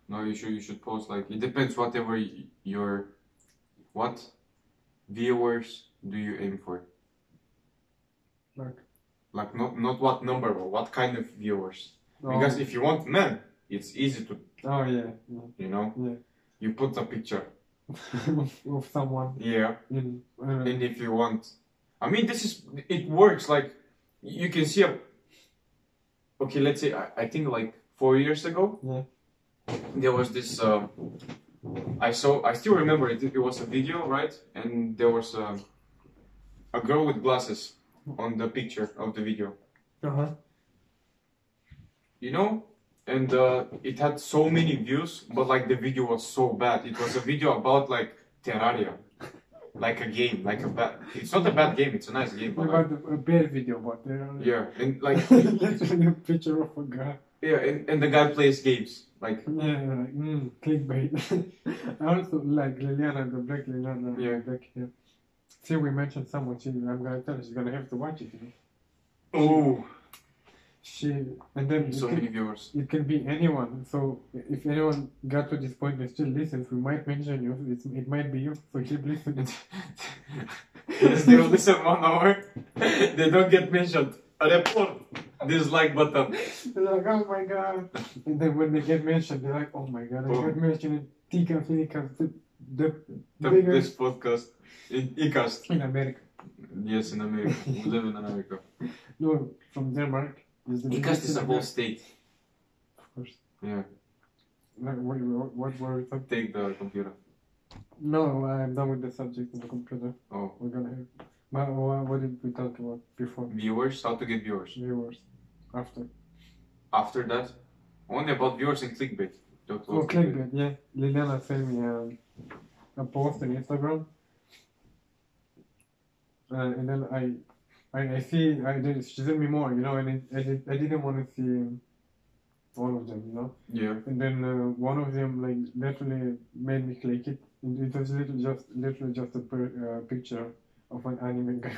[SPEAKER 2] No, you should post like it depends whatever what viewers do you aim for? Like not what number but what kind of viewers. Because if you want men, it's easy to.
[SPEAKER 1] Oh yeah.
[SPEAKER 2] You know.
[SPEAKER 1] Yeah.
[SPEAKER 2] You put a picture
[SPEAKER 1] of someone.
[SPEAKER 2] Yeah. And if you want, I mean, it works. Like you can see okay, let's say I think like 4 years ago.
[SPEAKER 1] Yeah.
[SPEAKER 2] There was this. I still remember it. It was a video, right? And there was a girl with glasses on the picture of the video. You know, and it had so many views, but like the video was so bad. It was a video about like Terraria, like a game, like a bad. It's not a bad game. It's a nice game.
[SPEAKER 1] But like, a bad video, but
[SPEAKER 2] yeah, and like
[SPEAKER 1] literally a picture of a guy.
[SPEAKER 2] Yeah, and the guy plays games. Like
[SPEAKER 1] clickbait. I also like Liliana, the black Liliana.
[SPEAKER 2] Yeah.
[SPEAKER 1] Black, yeah. See, we mentioned someone. I'm gonna tell her she's gonna have to watch it. You know?
[SPEAKER 2] Oh.
[SPEAKER 1] And then
[SPEAKER 2] so many viewers.
[SPEAKER 1] It can be anyone. So if anyone got to this point and still listens, we might mention you. It might be you. So keep listening.
[SPEAKER 2] Yes, they will listen 1 hour. They don't get mentioned. A report. Dislike button.
[SPEAKER 1] They're like, oh my god. And then when they get mentioned, they're like, oh my god, I got mentioned in TeaCast, the biggest
[SPEAKER 2] podcast in Ikast.
[SPEAKER 1] In America.
[SPEAKER 2] Yes, in America. We live in America.
[SPEAKER 1] No, from Denmark.
[SPEAKER 2] Ikast is a whole state.
[SPEAKER 1] Of course.
[SPEAKER 2] Yeah.
[SPEAKER 1] Like, what were we talking?
[SPEAKER 2] Take the computer.
[SPEAKER 1] No, I'm done with the subject of the computer.
[SPEAKER 2] Oh.
[SPEAKER 1] We're gonna have. What did we talk about before?
[SPEAKER 2] Viewers, how to get viewers.
[SPEAKER 1] Viewers. After
[SPEAKER 2] that, only about viewers and clickbait.
[SPEAKER 1] Clickbait, yeah. Liliana sent me a post on Instagram. And then I see, she sent me more, you know, and I didn't want to see all of them, you know?
[SPEAKER 2] Yeah.
[SPEAKER 1] And then one of them, like, literally made me click it. It was literally just a picture of an anime guy.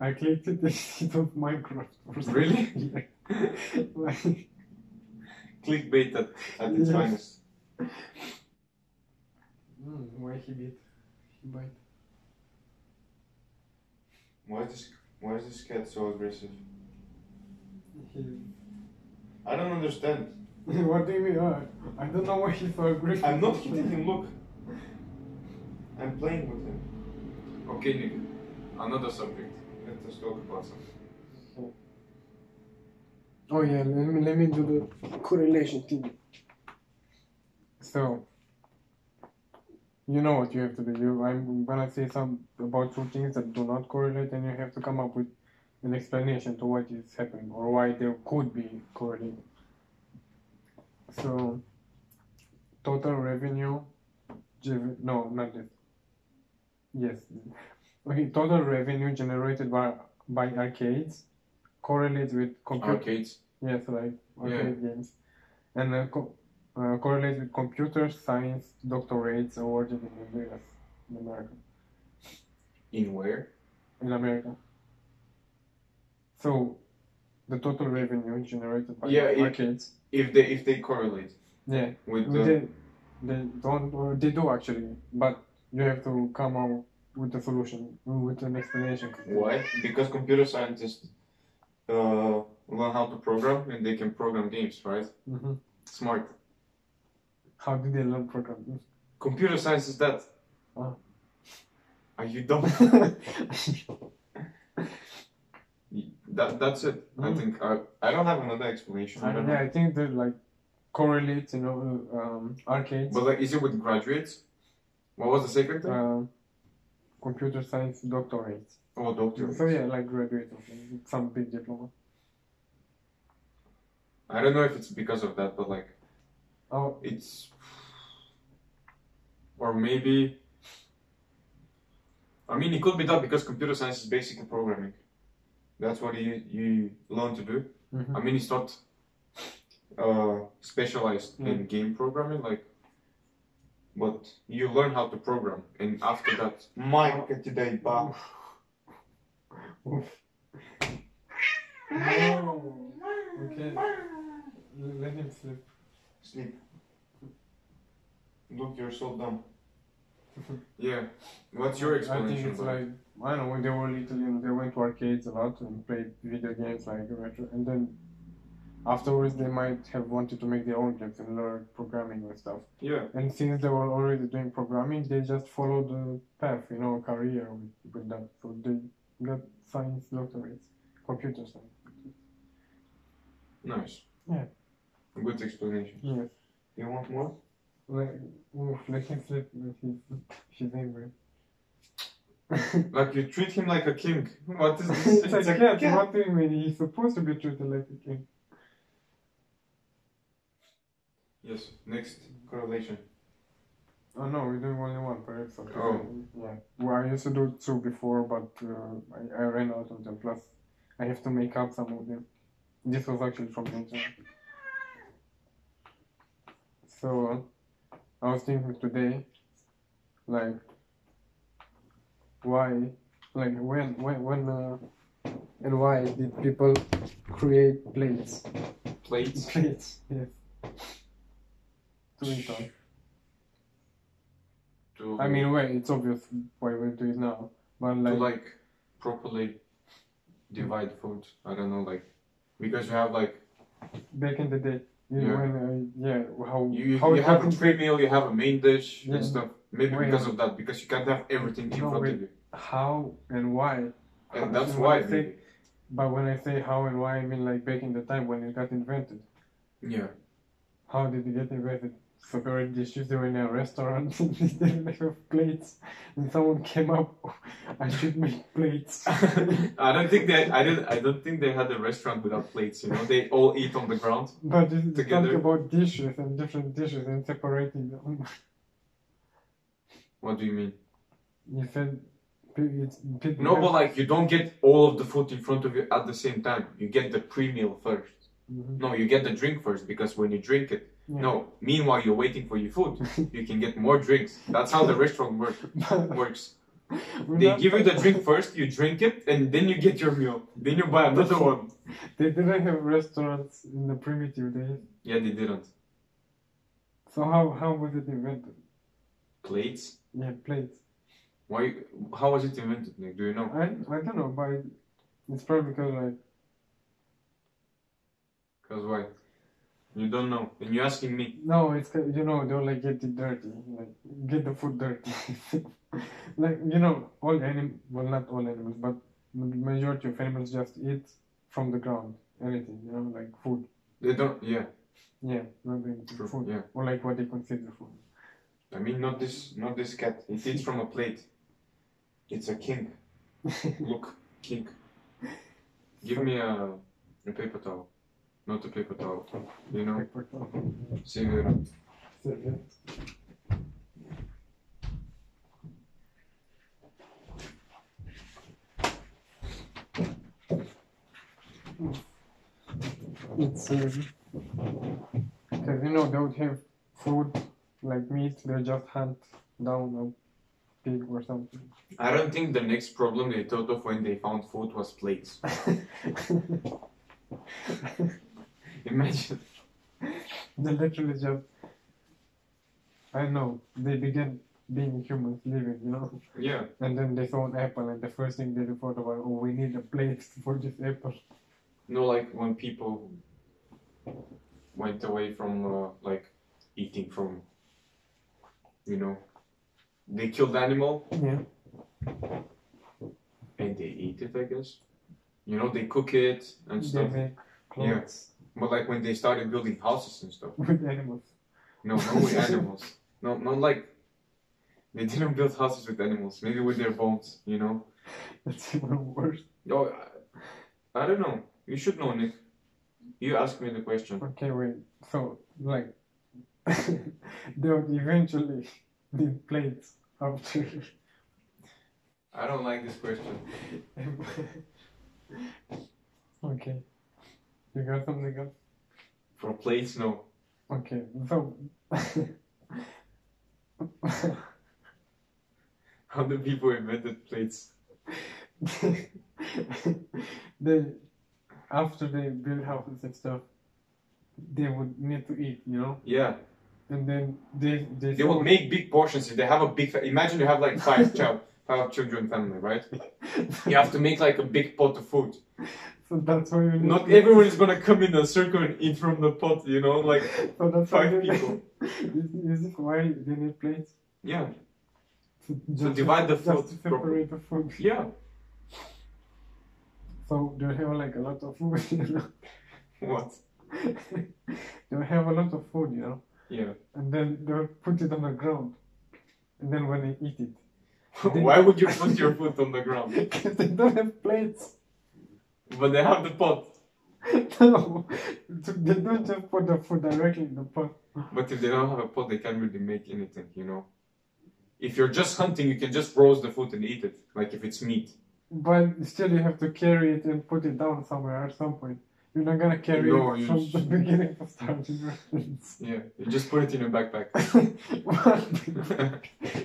[SPEAKER 1] I clicked it and it was Minecraft.
[SPEAKER 2] Really?
[SPEAKER 1] Yeah. Like,
[SPEAKER 2] clickbait at its finest.
[SPEAKER 1] Why he bite?
[SPEAKER 2] Why is this cat so aggressive? I don't understand.
[SPEAKER 1] What do you mean? I don't know why he's so aggressive.
[SPEAKER 2] I'm not hitting him, look. I'm playing with him. Okay, Nick. Another subject. Let us talk about something.
[SPEAKER 1] Oh yeah, let me do the correlation thing. So, you know what you have to do. I'm gonna say about 2 things that do not correlate, and you have to come up with an explanation to what is happening or why there could be correlating. So, total revenue. No, not this. Yes. Okay, total revenue generated by arcades correlates with
[SPEAKER 2] arcades.
[SPEAKER 1] Yes, like arcade games, and correlates with computer science doctorates awarded in America.
[SPEAKER 2] In where?
[SPEAKER 1] In America. So, the total revenue generated by arcades.
[SPEAKER 2] If they correlate.
[SPEAKER 1] Yeah.
[SPEAKER 2] With they
[SPEAKER 1] do actually, but you have to come out with a solution, with an explanation.
[SPEAKER 2] Why? Because computer scientists learn how to program and they can program games, right?
[SPEAKER 1] Mm-hmm.
[SPEAKER 2] Smart.
[SPEAKER 1] How did they learn programming?
[SPEAKER 2] Computer science is that.
[SPEAKER 1] Oh.
[SPEAKER 2] Are you dumb? That's it. I think I don't have another explanation.
[SPEAKER 1] I think that like correlates, you know, arcades.
[SPEAKER 2] But like, is it with graduates? What was the second thing?
[SPEAKER 1] Computer science doctorates.
[SPEAKER 2] Oh, doctorates.
[SPEAKER 1] So yeah, like graduates of some big diploma.
[SPEAKER 2] I don't know if it's because of that, but like, it's, or maybe, I mean, it could be that because computer science is basically programming. That's what you learn to do.
[SPEAKER 1] Mm-hmm.
[SPEAKER 2] I mean, it's not specialized in game programming, like, but you learn how to program, and after that, today,
[SPEAKER 1] Okay. Let him sleep.
[SPEAKER 2] Sleep. Look, you're so dumb. Yeah. What's your
[SPEAKER 1] I
[SPEAKER 2] explanation?
[SPEAKER 1] think it's
[SPEAKER 2] about
[SPEAKER 1] like, I don't know, when they were little, you know, they went to arcades a lot and played video games like retro, and then afterwards they might have wanted to make their own games and learn programming and stuff.
[SPEAKER 2] Yeah.
[SPEAKER 1] And since they were already doing programming, they just followed the path, you know, career with that. So they got science doctorates, computer science.
[SPEAKER 2] Nice.
[SPEAKER 1] Yeah.
[SPEAKER 2] Good explanation.
[SPEAKER 1] Yes.
[SPEAKER 2] You want more?
[SPEAKER 1] Like, let him flip with his angry.
[SPEAKER 2] Like you treat him like a king. What is this?
[SPEAKER 1] It's a cat. What do you mean? He's supposed to be treated like a king.
[SPEAKER 2] Yes. Next correlation.
[SPEAKER 1] Oh no, we're doing only one per episode.
[SPEAKER 2] Oh.
[SPEAKER 1] Yeah. Well, I used to do two before, but I ran out of them. Plus, I have to make up some of them. This was actually from the internet. So, I was thinking today, like, why, like, when, and why did people create plates?
[SPEAKER 2] Plates?
[SPEAKER 1] Plates, yes. To eat on. I mean, wait, it's obvious why we do it now, but
[SPEAKER 2] to
[SPEAKER 1] like,
[SPEAKER 2] like properly divide food. I don't know, like because you have like
[SPEAKER 1] back in the day, you
[SPEAKER 2] Yeah.
[SPEAKER 1] when how
[SPEAKER 2] you
[SPEAKER 1] how it
[SPEAKER 2] have a
[SPEAKER 1] wasn't-
[SPEAKER 2] free meal, you have a main dish
[SPEAKER 1] Yeah.
[SPEAKER 2] and stuff. Maybe
[SPEAKER 1] Wait.
[SPEAKER 2] because of that, because you can't have everything in
[SPEAKER 1] No,
[SPEAKER 2] front
[SPEAKER 1] wait.
[SPEAKER 2] of you,
[SPEAKER 1] how and why.
[SPEAKER 2] and that's
[SPEAKER 1] When
[SPEAKER 2] why.
[SPEAKER 1] I say-
[SPEAKER 2] Maybe.
[SPEAKER 1] But when I say how and why, I mean like back in the time when it got invented.
[SPEAKER 2] Yeah.
[SPEAKER 1] How did it get invented? Separate dishes. They were in a restaurant. They didn't have plates, and someone came up. I should make plates.
[SPEAKER 2] I don't think they. I don't think they had a restaurant without plates. You know, they all eat on the ground.
[SPEAKER 1] But you talk
[SPEAKER 2] Together.
[SPEAKER 1] about dishes and different dishes and separating them.
[SPEAKER 2] What do you mean?
[SPEAKER 1] You said it's people.
[SPEAKER 2] No, but like you don't get all of the food in front of you at the same time. You get the pre-meal first.
[SPEAKER 1] Mhm.
[SPEAKER 2] No, you get the drink first because when you drink it.
[SPEAKER 1] Yeah.
[SPEAKER 2] No, meanwhile you're waiting for your food. You can get more drinks. That's how the restaurant works.
[SPEAKER 1] We're
[SPEAKER 2] They
[SPEAKER 1] not
[SPEAKER 2] give you the
[SPEAKER 1] talking-
[SPEAKER 2] drink first, you drink it, and then you get your meal. Then you buy another one.
[SPEAKER 1] They didn't have restaurants in the primitive days.
[SPEAKER 2] Yeah, they didn't.
[SPEAKER 1] So how was it invented?
[SPEAKER 2] Plates?
[SPEAKER 1] Yeah, plates.
[SPEAKER 2] Why? How was it invented, Nick? Do you know?
[SPEAKER 1] I don't know, but it's probably because like
[SPEAKER 2] Because why? You don't know. And you're asking me.
[SPEAKER 1] no, it's 'cause, you know, they'll like get it dirty, like get the food dirty. Like, you know, well, not all animals, but majority of animals just eat from the ground, anything, you know, like food.
[SPEAKER 2] They don't, yeah.
[SPEAKER 1] Yeah, not anything,
[SPEAKER 2] True,
[SPEAKER 1] food,
[SPEAKER 2] yeah.
[SPEAKER 1] or like what they consider food.
[SPEAKER 2] I mean, not this cat. It eats from a plate. It's a king. Look, king. Give me a paper towel. Not a paper towel. You know?
[SPEAKER 1] Paper towel.
[SPEAKER 2] Cigarette.
[SPEAKER 1] Serviette. It's because you know they would have food like meat, they just hunt down a pig or something.
[SPEAKER 2] I don't think the next problem they thought of when they found food was plates. Imagine.
[SPEAKER 1] They literally just, I know, they began being humans living, you know,
[SPEAKER 2] Yeah.
[SPEAKER 1] and then they saw an apple, and the first thing they thought about, oh, we need a plate for this apple.
[SPEAKER 2] No, like when people went away from like eating from, you know, they killed animal
[SPEAKER 1] Yeah.
[SPEAKER 2] and they eat it, I guess. You know, they cook it and
[SPEAKER 1] They
[SPEAKER 2] stuff.
[SPEAKER 1] make clothes
[SPEAKER 2] But like when they started building houses and stuff.
[SPEAKER 1] with animals.
[SPEAKER 2] No, not with animals. No, not like they didn't build houses with animals. Maybe with their bones, you know.
[SPEAKER 1] That's even worse.
[SPEAKER 2] Oh, I don't know. You should know, Nick. You asked me the question.
[SPEAKER 1] Okay, wait. So, like, they would eventually need plates after.
[SPEAKER 2] I don't like this question.
[SPEAKER 1] Okay. You got something else?
[SPEAKER 2] For plates, no.
[SPEAKER 1] Okay, so.
[SPEAKER 2] How the people invented plates?
[SPEAKER 1] they, after they build houses and stuff, they would need to eat, you know?
[SPEAKER 2] Yeah.
[SPEAKER 1] and then
[SPEAKER 2] They will make big portions. If they have a big, imagine you have like five children family, right? You have to make like a big pot of food.
[SPEAKER 1] So that's why you need
[SPEAKER 2] Not everyone is gonna come in a circle and eat from the pot, you know, like
[SPEAKER 1] so that's
[SPEAKER 2] five
[SPEAKER 1] why
[SPEAKER 2] people.
[SPEAKER 1] Is it why they need plates?
[SPEAKER 2] Yeah.
[SPEAKER 1] Just
[SPEAKER 2] divide the
[SPEAKER 1] just
[SPEAKER 2] food
[SPEAKER 1] to separate the food.
[SPEAKER 2] Yeah.
[SPEAKER 1] So they have like a lot of food, you know.
[SPEAKER 2] What?
[SPEAKER 1] They have a lot of food, you know.
[SPEAKER 2] Yeah.
[SPEAKER 1] And then they'll put it on the ground. And then when they eat it.
[SPEAKER 2] Why would you put your food on the ground?
[SPEAKER 1] Because they don't have plates.
[SPEAKER 2] But they have the pot.
[SPEAKER 1] No. They don't just put the food directly in the pot.
[SPEAKER 2] But if they don't have a pot, they can't really make anything, you know. If you're just hunting, you can just roast the food and eat it, like if it's meat.
[SPEAKER 1] But still you have to carry it and put it down somewhere at some point. You're not gonna carry it from the beginning to start in your hands.
[SPEAKER 2] Yeah, you just put it in a backpack.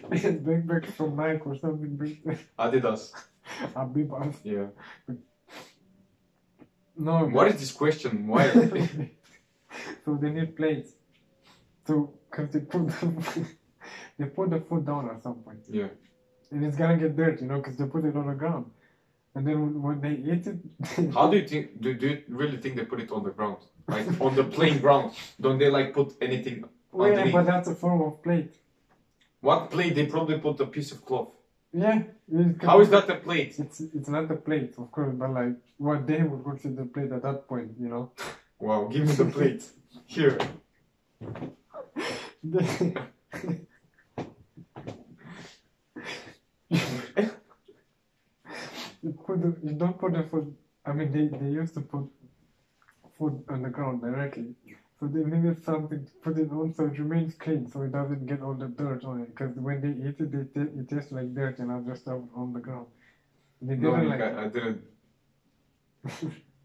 [SPEAKER 1] Backpack from Nike or something big.
[SPEAKER 2] Adidas.
[SPEAKER 1] Abibas.
[SPEAKER 2] Yeah.
[SPEAKER 1] No.
[SPEAKER 2] What is this question? Why?
[SPEAKER 1] So they need plates. So, cause they put the food down at some point.
[SPEAKER 2] Yeah.
[SPEAKER 1] And it's gonna get dirty, you know, because they put it on the ground. And then when they eat it...
[SPEAKER 2] How do you think, do you really think they put it on the ground? Like on the plain ground? Don't they like put anything underneath?
[SPEAKER 1] Yeah, but that's a form of plate.
[SPEAKER 2] What plate? They probably put a piece of cloth.
[SPEAKER 1] Yeah.
[SPEAKER 2] How is that a plate?
[SPEAKER 1] It's not a plate, of course, but like what they would consider a plate at that point, you know?
[SPEAKER 2] Wow, give me the plate. Here.
[SPEAKER 1] You don't put the food. I mean, they used to put food on the ground directly, so they needed something to put it on so it remains clean, so it doesn't get all the dirt on it. Because when they eat it, it tastes like dirt and other stuff on the ground. They
[SPEAKER 2] No,
[SPEAKER 1] didn't
[SPEAKER 2] Nick, I didn't.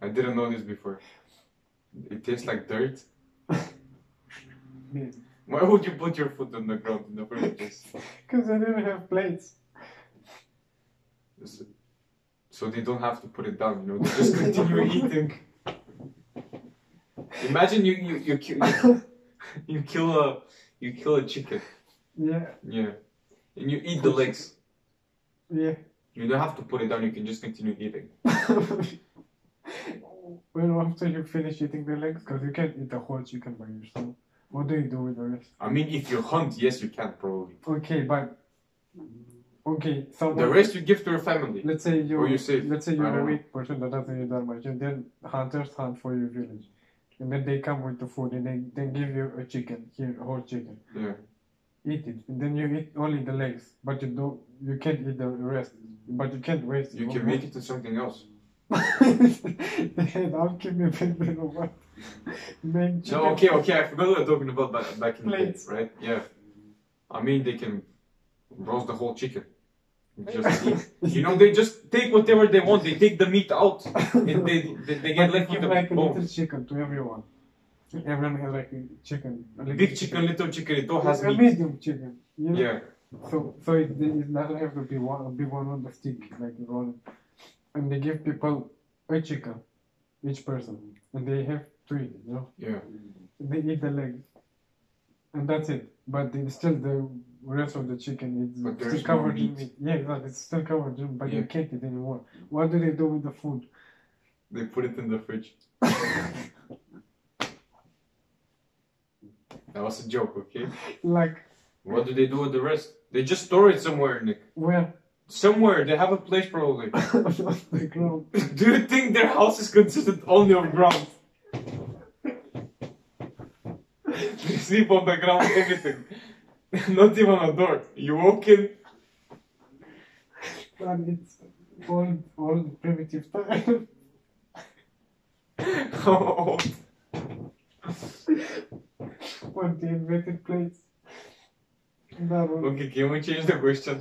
[SPEAKER 2] I didn't know this before. It tastes like dirt.
[SPEAKER 1] Yeah.
[SPEAKER 2] Why would you put your food on the ground in the first place?
[SPEAKER 1] Because they didn't have plates.
[SPEAKER 2] So they don't have to put it down, you know, they just continue eating. Imagine you kill a chicken.
[SPEAKER 1] Yeah.
[SPEAKER 2] Yeah. And you eat the legs.
[SPEAKER 1] Yeah.
[SPEAKER 2] You don't have to put it down, you can just continue eating.
[SPEAKER 1] Well, after you finish eating the legs, because you can't eat the whole chicken by yourself. What do you do with the rest?
[SPEAKER 2] I mean, if you hunt, yes, you can probably.
[SPEAKER 1] Okay, but so
[SPEAKER 2] the rest you give to your family.
[SPEAKER 1] Let's say you're
[SPEAKER 2] a
[SPEAKER 1] a weak person that doesn't eat that much, and then hunters hunt for your village, and then they come with the food, and they give you a chicken, here, a whole chicken.
[SPEAKER 2] Yeah.
[SPEAKER 1] Eat it, and then you eat only the legs, but you can't eat the rest, but you can't waste it.
[SPEAKER 2] You can make it to something else.
[SPEAKER 1] The head, I'll keep me baby or what?
[SPEAKER 2] No, okay, I forgot what we were talking about back in the day,
[SPEAKER 1] Plates.
[SPEAKER 2] right? Yeah. I mean, they can roast the whole chicken. Just eat. You know, they just take whatever they want. They take the meat out, and they get left with the
[SPEAKER 1] like a little
[SPEAKER 2] bones.
[SPEAKER 1] chicken to everyone. Everyone has like a chicken. A little
[SPEAKER 2] Big chicken, little chicken. It all has
[SPEAKER 1] a
[SPEAKER 2] meat.
[SPEAKER 1] medium chicken. You know?
[SPEAKER 2] Yeah.
[SPEAKER 1] So it doesn't have to be a big one on the stick like roll. And they give people a chicken, each person, and they have to eat it, you know.
[SPEAKER 2] Yeah.
[SPEAKER 1] They eat the legs, and that's it. But still the rest of the chicken is still covered in meat. Yeah, exactly. It's still covered in, but you can't eat anymore. What do they do with the food?
[SPEAKER 2] They put it in the fridge. That was a joke, okay?
[SPEAKER 1] Like.
[SPEAKER 2] What do they do with the rest? They just store it somewhere, Nick.
[SPEAKER 1] Where?
[SPEAKER 2] Somewhere. They have a place probably.
[SPEAKER 1] The ground.
[SPEAKER 2] Do you think their house is consistent only of ground? They sleep on the ground, everything. Not even a door. You walk in.
[SPEAKER 1] And it's all primitive time.
[SPEAKER 2] Oh.
[SPEAKER 1] When they invented plates. That was...
[SPEAKER 2] Okay, can we change the question?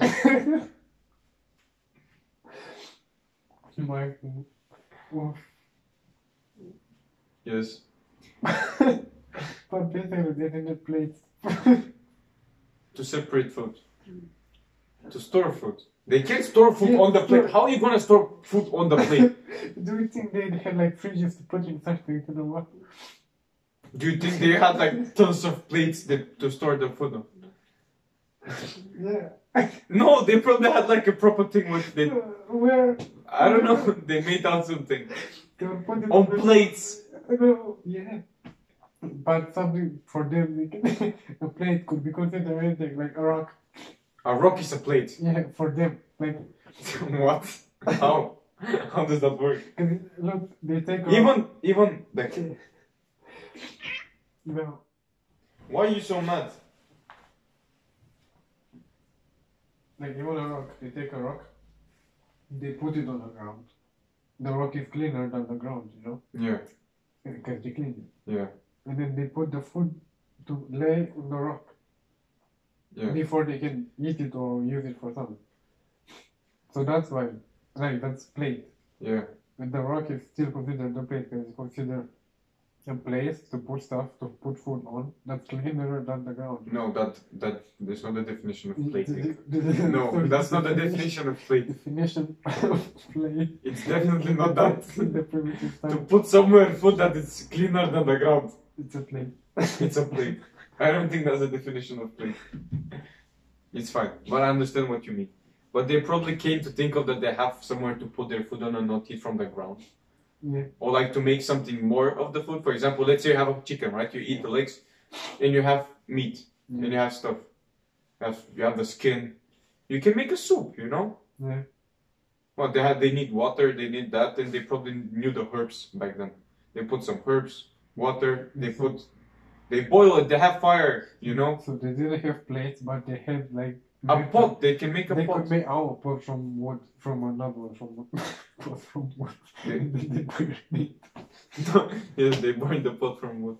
[SPEAKER 1] My... Oh.
[SPEAKER 2] Yes.
[SPEAKER 1] But basically they didn't plates.
[SPEAKER 2] To separate food. To store food. They can't store food on the plate. How are you gonna store food on the plate?
[SPEAKER 1] Do you think they had like fridges to put inside things in the water?
[SPEAKER 2] Do you think they had like tons of plates to store the food on?
[SPEAKER 1] Yeah.
[SPEAKER 2] No, they probably had like a proper thing with they.
[SPEAKER 1] Where?
[SPEAKER 2] I don't know. They made out something
[SPEAKER 1] They would put it
[SPEAKER 2] on plates.
[SPEAKER 1] No, yeah. But something for them, they can, a plate could be considered anything, like a rock.
[SPEAKER 2] A rock is a plate.
[SPEAKER 1] Yeah, for them. Like,
[SPEAKER 2] What? How? How does that work?
[SPEAKER 1] look, they take a rock.
[SPEAKER 2] Even like.
[SPEAKER 1] No.
[SPEAKER 2] Why are you so mad?
[SPEAKER 1] Like, you want a rock, they take a rock, they put it on the ground. The rock is cleaner than the ground, you know?
[SPEAKER 2] Yeah.
[SPEAKER 1] Because they clean it.
[SPEAKER 2] Yeah.
[SPEAKER 1] And then they put the food to lay on the rock.
[SPEAKER 2] Yeah.
[SPEAKER 1] Before they can eat it or use it for something. So that's why, like, that's plate.
[SPEAKER 2] Yeah.
[SPEAKER 1] But the rock is still considered a plate because it's considered a place to put stuff, to put food on, that's cleaner than the ground.
[SPEAKER 2] No, that's not the definition of plating.
[SPEAKER 1] No,
[SPEAKER 2] No, that's not the definition of plate.
[SPEAKER 1] Definition of plate.
[SPEAKER 2] It's definitely not that.
[SPEAKER 1] In the primitive
[SPEAKER 2] To
[SPEAKER 1] time,
[SPEAKER 2] put somewhere food that is cleaner than the ground.
[SPEAKER 1] it's a plate.
[SPEAKER 2] It's a plate. I don't think that's the definition of plate. It's fine, but I understand what you mean. But they probably came to think of that they have somewhere to put their food on and not eat from the ground.
[SPEAKER 1] Yeah.
[SPEAKER 2] Or like to make something more of the food. For example, let's say you have a chicken, right? You eat the legs and you have meat and you have stuff. You have the skin. You can make a soup, you know?
[SPEAKER 1] Yeah.
[SPEAKER 2] Well, they need water, they need that, and they probably knew the herbs back then. They put some herbs, water, they boil it, they have fire, you know?
[SPEAKER 1] So they didn't have plates, but they had like
[SPEAKER 2] A pot, they can make a
[SPEAKER 1] they
[SPEAKER 2] pot.
[SPEAKER 1] could make our pot from wood, from another one, from pot from wood. They burn it.
[SPEAKER 2] Yes, they burned the pot from wood.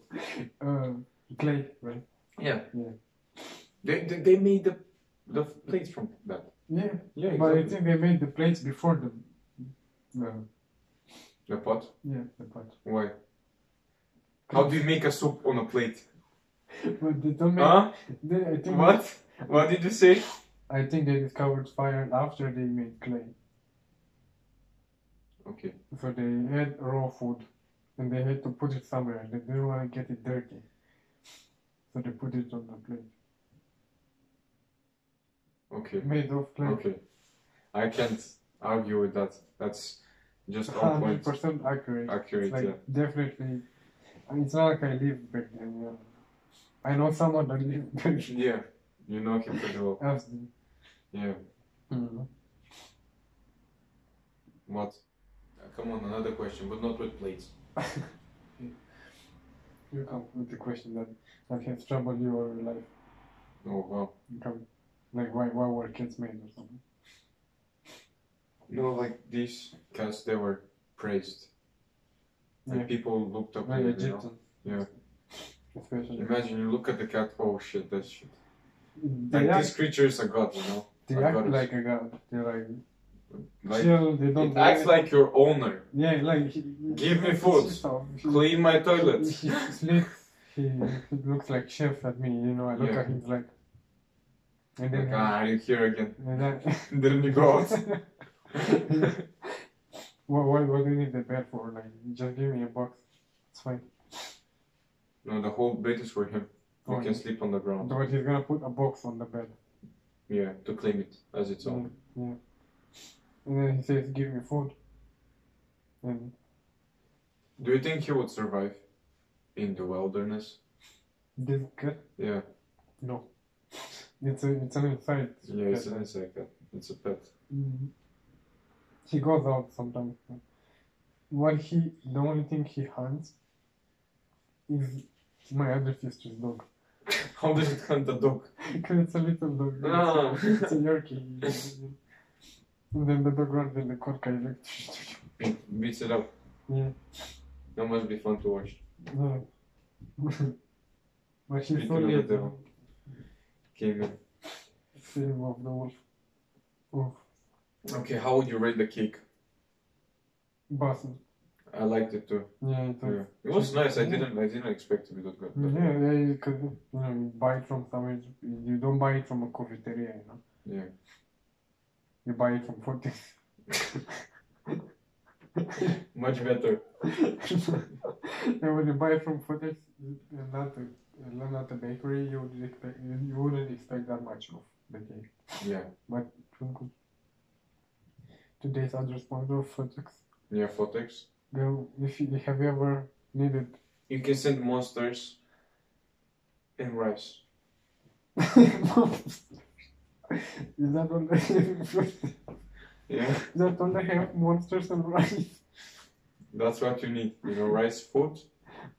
[SPEAKER 1] Clay, right?
[SPEAKER 2] Yeah.
[SPEAKER 1] Yeah.
[SPEAKER 2] They made the plates from that.
[SPEAKER 1] Yeah.
[SPEAKER 2] Yeah,
[SPEAKER 1] But I
[SPEAKER 2] exactly.
[SPEAKER 1] think they made the plates before
[SPEAKER 2] The pot?
[SPEAKER 1] yeah, the pot.
[SPEAKER 2] Why? How do you make a soup on a plate?
[SPEAKER 1] But they don't make.
[SPEAKER 2] Huh?
[SPEAKER 1] I think
[SPEAKER 2] What? What did you say?
[SPEAKER 1] I think they discovered fire after they made clay.
[SPEAKER 2] Okay.
[SPEAKER 1] So they had raw food, and they had to put it somewhere. They didn't want to get it dirty, so they put it on the plate.
[SPEAKER 2] Okay.
[SPEAKER 1] Made of clay.
[SPEAKER 2] Okay. I can't argue with that. That's just on point.
[SPEAKER 1] 100% accurate.
[SPEAKER 2] Accurate,
[SPEAKER 1] It's like,
[SPEAKER 2] yeah.
[SPEAKER 1] definitely. It's not like I lived back then. Yeah. I know someone that lived back then.
[SPEAKER 2] Yeah. You know him pretty well.
[SPEAKER 1] Ask them.
[SPEAKER 2] Yeah.
[SPEAKER 1] Mhm.
[SPEAKER 2] What? Come on, another question, but not with plates.
[SPEAKER 1] You come with the question that has troubled you all your life.
[SPEAKER 2] Oh wow.
[SPEAKER 1] You come, like why were kids made or something?
[SPEAKER 2] No, like these cats, they were praised. Like
[SPEAKER 1] Yeah.
[SPEAKER 2] people looked up to
[SPEAKER 1] Like
[SPEAKER 2] them, you know?
[SPEAKER 1] Egyptian.
[SPEAKER 2] Yeah.
[SPEAKER 1] Especially.
[SPEAKER 2] Imagine you look at the cat, oh shit, that's shit.
[SPEAKER 1] They
[SPEAKER 2] Like
[SPEAKER 1] act,
[SPEAKER 2] this creature is a god, you know?
[SPEAKER 1] they
[SPEAKER 2] a
[SPEAKER 1] act
[SPEAKER 2] goddess.
[SPEAKER 1] like a god. They're
[SPEAKER 2] Like,
[SPEAKER 1] chill, they don't
[SPEAKER 2] it
[SPEAKER 1] do
[SPEAKER 2] acts
[SPEAKER 1] anything.
[SPEAKER 2] like your owner.
[SPEAKER 1] Yeah, like
[SPEAKER 2] Give me food. Clean my toilet.
[SPEAKER 1] He sleeps. He looks like chef at me. You know, I look
[SPEAKER 2] Yeah.
[SPEAKER 1] at him like. And
[SPEAKER 2] Like,
[SPEAKER 1] then.
[SPEAKER 2] you're here again.
[SPEAKER 1] And then
[SPEAKER 2] Didn't you go out?
[SPEAKER 1] what do you need the bed for? Like, just give me a box. It's fine.
[SPEAKER 2] No, the whole bed is for him. You
[SPEAKER 1] Oh,
[SPEAKER 2] can sleep on the ground.
[SPEAKER 1] But he's gonna put a box on the bed.
[SPEAKER 2] Yeah, to claim it as its own.
[SPEAKER 1] Yeah. And then he says, give me food. And
[SPEAKER 2] Do you think he would survive in the wilderness?
[SPEAKER 1] this cat?
[SPEAKER 2] Yeah.
[SPEAKER 1] No. It's an inside.
[SPEAKER 2] Yeah, it's an insect cat. It's a pet.
[SPEAKER 1] He goes out sometimes. The only thing he hunts is my other sister's dog.
[SPEAKER 2] How does it hunt the dog?
[SPEAKER 1] Because it's a little dog.
[SPEAKER 2] Ah.
[SPEAKER 1] It's a Yorkie. And then the dog runs in the corner like.
[SPEAKER 2] Beats it up.
[SPEAKER 1] Yeah.
[SPEAKER 2] That must be fun to watch.
[SPEAKER 1] Yeah. But she's so
[SPEAKER 2] Speaking of the
[SPEAKER 1] lazy.
[SPEAKER 2] devil. Came in.
[SPEAKER 1] Film of the wolf. Of
[SPEAKER 2] Okay, how would you rate the cake?
[SPEAKER 1] Boston.
[SPEAKER 2] I liked it too.
[SPEAKER 1] Yeah,
[SPEAKER 2] Yeah. It was nice. I didn't expect to be that good. but-
[SPEAKER 1] Yeah, because you buy it from somewhere. You don't buy it from a cafeteria, you know.
[SPEAKER 2] Yeah.
[SPEAKER 1] You buy it from Fortis.
[SPEAKER 2] Much better.
[SPEAKER 1] And when you buy from Fotex, not a bakery, you wouldn't expect that much of the cake.
[SPEAKER 2] Yeah.
[SPEAKER 1] But today's other sponsor, Fotex.
[SPEAKER 2] Yeah, Fotex.
[SPEAKER 1] Girl, have you ever needed?
[SPEAKER 2] You can send monsters and rice.
[SPEAKER 1] Is that all they
[SPEAKER 2] Yeah.
[SPEAKER 1] Is that all they have? Monsters and rice?
[SPEAKER 2] That's what you need. You know, rice, food,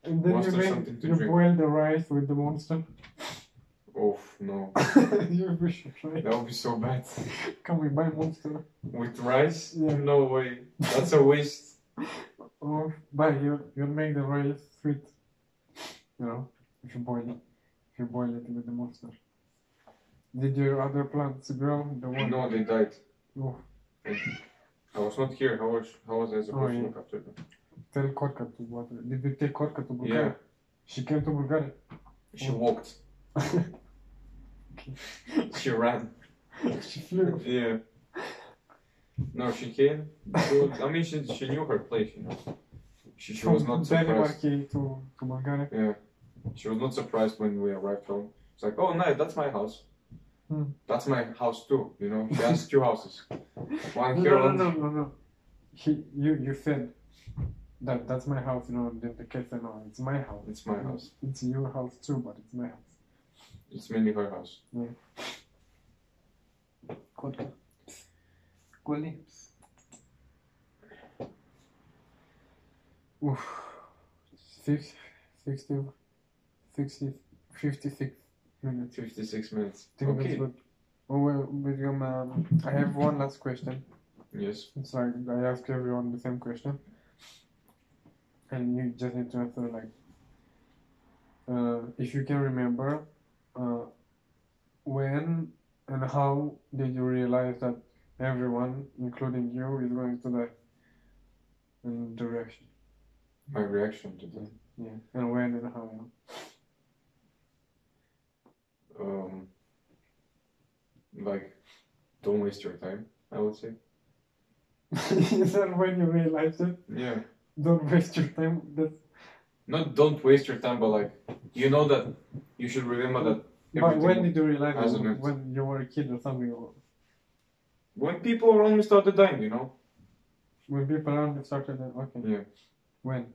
[SPEAKER 1] And then
[SPEAKER 2] monster, something to drink.
[SPEAKER 1] boil the rice with the monster.
[SPEAKER 2] Oh, no.
[SPEAKER 1] We should try.
[SPEAKER 2] That would be so bad.
[SPEAKER 1] Can we buy monster?
[SPEAKER 2] With rice?
[SPEAKER 1] Yeah.
[SPEAKER 2] No way. That's a waste.
[SPEAKER 1] Or you'll make the rice sweet. You know, if you boil it with the monster. Did your other plants grow? The one?
[SPEAKER 2] No, they died.
[SPEAKER 1] Oh.
[SPEAKER 2] I was not here. How was I supposed to
[SPEAKER 1] yeah.
[SPEAKER 2] look after them?
[SPEAKER 1] Tell Kotka to water. Did you take Kotka to Bulgaria?
[SPEAKER 2] Yeah.
[SPEAKER 1] She came to Bulgaria.
[SPEAKER 2] She walked. She ran.
[SPEAKER 1] She flew.
[SPEAKER 2] Yeah. No, she came. She knew her place, you know. She was not surprised.
[SPEAKER 1] to Bulgaria.
[SPEAKER 2] Yeah. She was not surprised when we arrived home. It's like, oh, nice, that's my house. That's my house too, you know. She has 2 houses. One here.
[SPEAKER 1] No. You said that's my house, you know. The cat said, no, it's my house.
[SPEAKER 2] It's my house.
[SPEAKER 1] It's your house too, but it's my house.
[SPEAKER 2] It's mainly her house.
[SPEAKER 1] Yeah. Kotka. Коли? Oof. 56 minutes.
[SPEAKER 2] 56 minutes.
[SPEAKER 1] I think
[SPEAKER 2] Okay.
[SPEAKER 1] that's good. Oh, well, William, I have one last question.
[SPEAKER 2] Yes.
[SPEAKER 1] It's like I ask everyone the same question, and you just need to answer like, if you can remember, when and how did you realize that everyone, including you, is going to die? And the reaction.
[SPEAKER 2] My reaction to that.
[SPEAKER 1] Yeah. And when and how?
[SPEAKER 2] Like, don't waste your time, I would say.
[SPEAKER 1] Is that when you realized it?
[SPEAKER 2] Yeah.
[SPEAKER 1] Don't waste your time. That's...
[SPEAKER 2] Not don't waste your time, but like, you know that you should remember that.
[SPEAKER 1] But when did you realize
[SPEAKER 2] has
[SPEAKER 1] it?
[SPEAKER 2] an end.
[SPEAKER 1] When you were a kid or something? Or
[SPEAKER 2] When people around me started dying, you know?
[SPEAKER 1] when people around you started, okay.
[SPEAKER 2] Yeah.
[SPEAKER 1] When?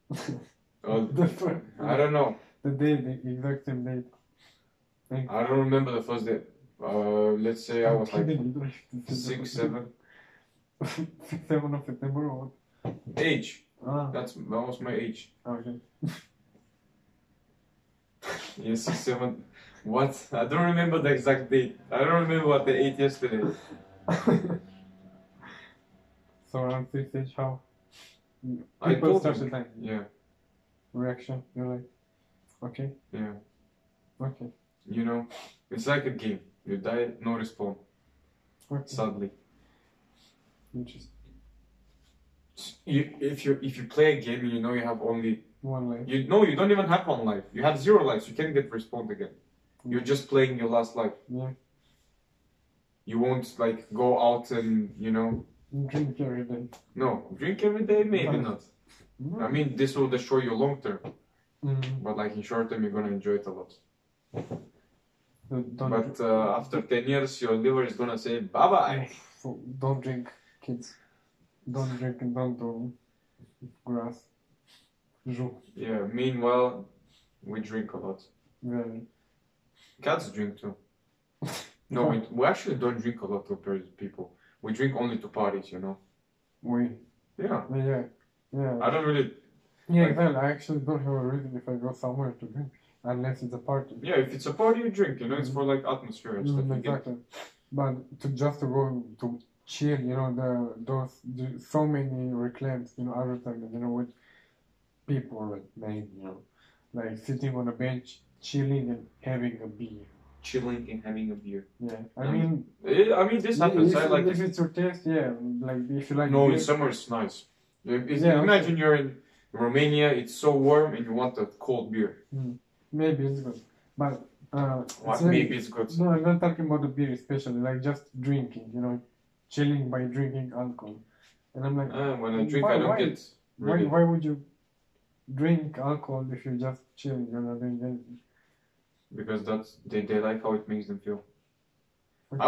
[SPEAKER 2] The I don't know.
[SPEAKER 1] The day, the exact same date.
[SPEAKER 2] I don't remember the first day. Let's say I was like
[SPEAKER 1] kidding.
[SPEAKER 2] 6, 7.
[SPEAKER 1] 6, 7 of September or what?
[SPEAKER 2] Age.
[SPEAKER 1] Ah,
[SPEAKER 2] That was my age.
[SPEAKER 1] okay.
[SPEAKER 2] Yeah, 6, 7. What? I don't remember the exact date. I don't remember what they ate yesterday.
[SPEAKER 1] So around 6 age, how?
[SPEAKER 2] I
[SPEAKER 1] People
[SPEAKER 2] told
[SPEAKER 1] started
[SPEAKER 2] you.
[SPEAKER 1] dying.
[SPEAKER 2] Yeah.
[SPEAKER 1] Reaction, you're like, okay,
[SPEAKER 2] Yeah.
[SPEAKER 1] okay,
[SPEAKER 2] You know, it's like a game. You die, no respawn.
[SPEAKER 1] okay.
[SPEAKER 2] Sadly.
[SPEAKER 1] Interesting.
[SPEAKER 2] If you play a game and you know you have only
[SPEAKER 1] One life.
[SPEAKER 2] you don't even have 1 life. You have 0 lives. You can't get respawned again. You're just playing your last life.
[SPEAKER 1] Yeah.
[SPEAKER 2] You won't like go out and
[SPEAKER 1] Drink every day.
[SPEAKER 2] no, drink every day. Maybe not. I mean, this will destroy you long term. But like in short term, you're gonna enjoy it a lot. But after 10 years, your liver is gonna say bye bye.
[SPEAKER 1] Don't drink, kids. Don't drink and don't do grass. Жу.
[SPEAKER 2] Yeah. Meanwhile, we drink a lot.
[SPEAKER 1] Very.
[SPEAKER 2] Cats drink too. No, we actually don't drink a lot compared to people. We drink only to parties, you know.
[SPEAKER 1] We.
[SPEAKER 2] Yeah.
[SPEAKER 1] Yeah.
[SPEAKER 2] I don't really.
[SPEAKER 1] Yeah,
[SPEAKER 2] like,
[SPEAKER 1] exactly. I actually don't have a reason if I go somewhere to drink, unless it's a party.
[SPEAKER 2] Yeah, if it's a party, you drink. You know, it's for like atmosphere and stuff.
[SPEAKER 1] Exactly. But to go to chill, you know, so many reclaims, you know, advertising, you know, with people like made, you know, like sitting on a bench, chilling and having a beer.
[SPEAKER 2] Chilling and having a beer.
[SPEAKER 1] Yeah, I mean,
[SPEAKER 2] this happens. I like
[SPEAKER 1] if
[SPEAKER 2] it.
[SPEAKER 1] it's your taste, yeah. Like if you like.
[SPEAKER 2] No,
[SPEAKER 1] beer,
[SPEAKER 2] in summer it's nice.
[SPEAKER 1] Yeah,
[SPEAKER 2] Imagine you're in Romania, it's so warm, and you want a cold beer.
[SPEAKER 1] Maybe it's good, but
[SPEAKER 2] What? Maybe it's good.
[SPEAKER 1] No, I'm not talking about the beer, especially like just drinking. You know, chilling by drinking alcohol, and I'm like,
[SPEAKER 2] When I drink, I don't get. Really,
[SPEAKER 1] why would you drink alcohol if you're just chilling, you're not doing anything.
[SPEAKER 2] Because they like how it makes them feel.
[SPEAKER 1] Okay.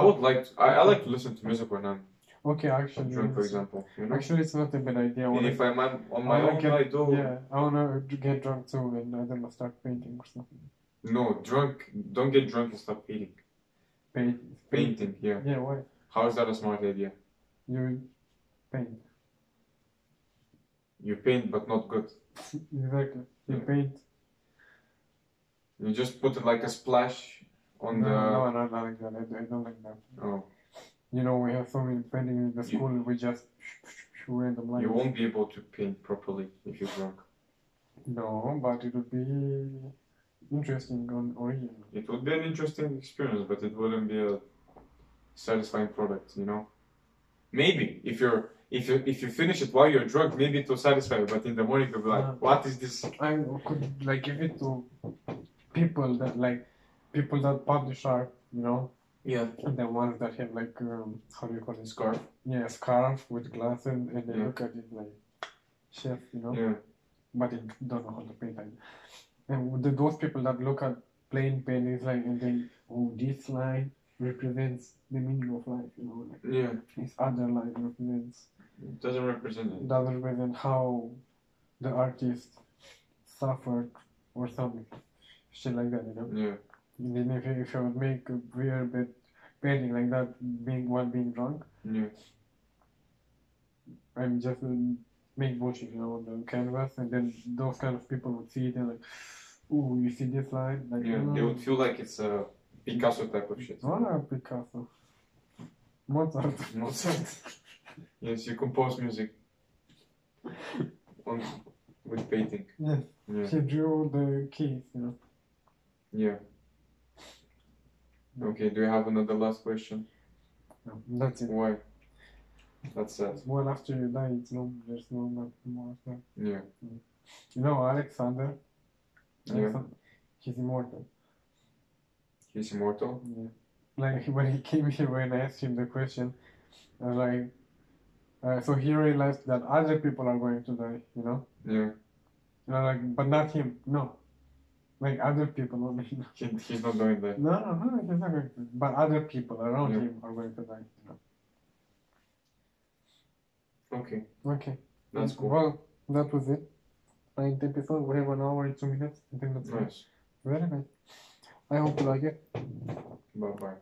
[SPEAKER 2] I like to listen to music when I'm
[SPEAKER 1] Okay, actually,
[SPEAKER 2] drunk, for example. You know?
[SPEAKER 1] actually, it's not a bad idea.
[SPEAKER 2] And if I'm on my own, I do.
[SPEAKER 1] Yeah, I wanna get drunk too, and I don't start painting or something.
[SPEAKER 2] No, don't get drunk and start painting. Painting, yeah.
[SPEAKER 1] Yeah, why?
[SPEAKER 2] How is that a smart idea?
[SPEAKER 1] You paint.
[SPEAKER 2] You paint, but not good.
[SPEAKER 1] Exactly. You paint.
[SPEAKER 2] You just put like a splash on the.
[SPEAKER 1] No, not like that. I don't like that.
[SPEAKER 2] Oh.
[SPEAKER 1] You know, we have so many painting in the school, we just random lines.
[SPEAKER 2] You won't be able to paint properly if you're drunk.
[SPEAKER 1] No, but it would be interesting on original.
[SPEAKER 2] It would be an interesting experience, but it wouldn't be a satisfying product, you know. Maybe if you finish it while you're drunk, maybe it will satisfy you. But in the morning you'll be like, what is this?
[SPEAKER 1] I could like give it to people that publish art, you know.
[SPEAKER 2] Yeah.
[SPEAKER 1] And the ones that have like how do you call it?
[SPEAKER 2] Scarf.
[SPEAKER 1] Yeah, scarf with glasses, and they look at it like chef, you know.
[SPEAKER 2] Yeah.
[SPEAKER 1] But they don't know how to paint. And those people that look at plain paintings like and then this line represents the meaning of life, you know. Like,
[SPEAKER 2] yeah.
[SPEAKER 1] This other line represents.
[SPEAKER 2] It doesn't represent it.
[SPEAKER 1] Doesn't represent how the artist suffered or something, shit like that, you know.
[SPEAKER 2] Yeah.
[SPEAKER 1] And then if I would make a real bad painting like that, being drunk,
[SPEAKER 2] yeah,
[SPEAKER 1] I'm just make bullshit, you know, on the canvas, and then those kind of people would see it and like, ooh, you see this line, like,
[SPEAKER 2] yeah, they would feel like it's a Picasso type of shit.
[SPEAKER 1] Not Picasso, Mozart.
[SPEAKER 2] Yes, you compose music with painting.
[SPEAKER 1] Yes.
[SPEAKER 2] Yeah.
[SPEAKER 1] He drew the keys, you know.
[SPEAKER 2] Yeah. Okay, do you have another last question?
[SPEAKER 1] No, that's it.
[SPEAKER 2] Why? That's sad.
[SPEAKER 1] Well, after you die, there's no nothing more. So.
[SPEAKER 2] Yeah.
[SPEAKER 1] You know, Alexander?
[SPEAKER 2] Yeah.
[SPEAKER 1] He's immortal.
[SPEAKER 2] He's immortal?
[SPEAKER 1] Yeah. Like, when he came here, when I asked him the question, I was like, so he realized that other people are going to die, you know?
[SPEAKER 2] Yeah.
[SPEAKER 1] You know, like, but not him, no. Like, other people only.
[SPEAKER 2] He's not going there.
[SPEAKER 1] No, he's not going to. But other people around him are going to die, you know?
[SPEAKER 2] Okay.
[SPEAKER 1] Okay.
[SPEAKER 2] That's cool.
[SPEAKER 1] Well, that was it. 9th episode. We have 1 hour and 2 minutes. I think that's
[SPEAKER 2] nice.
[SPEAKER 1] Very nice. I hope you like it.
[SPEAKER 2] Bye-bye.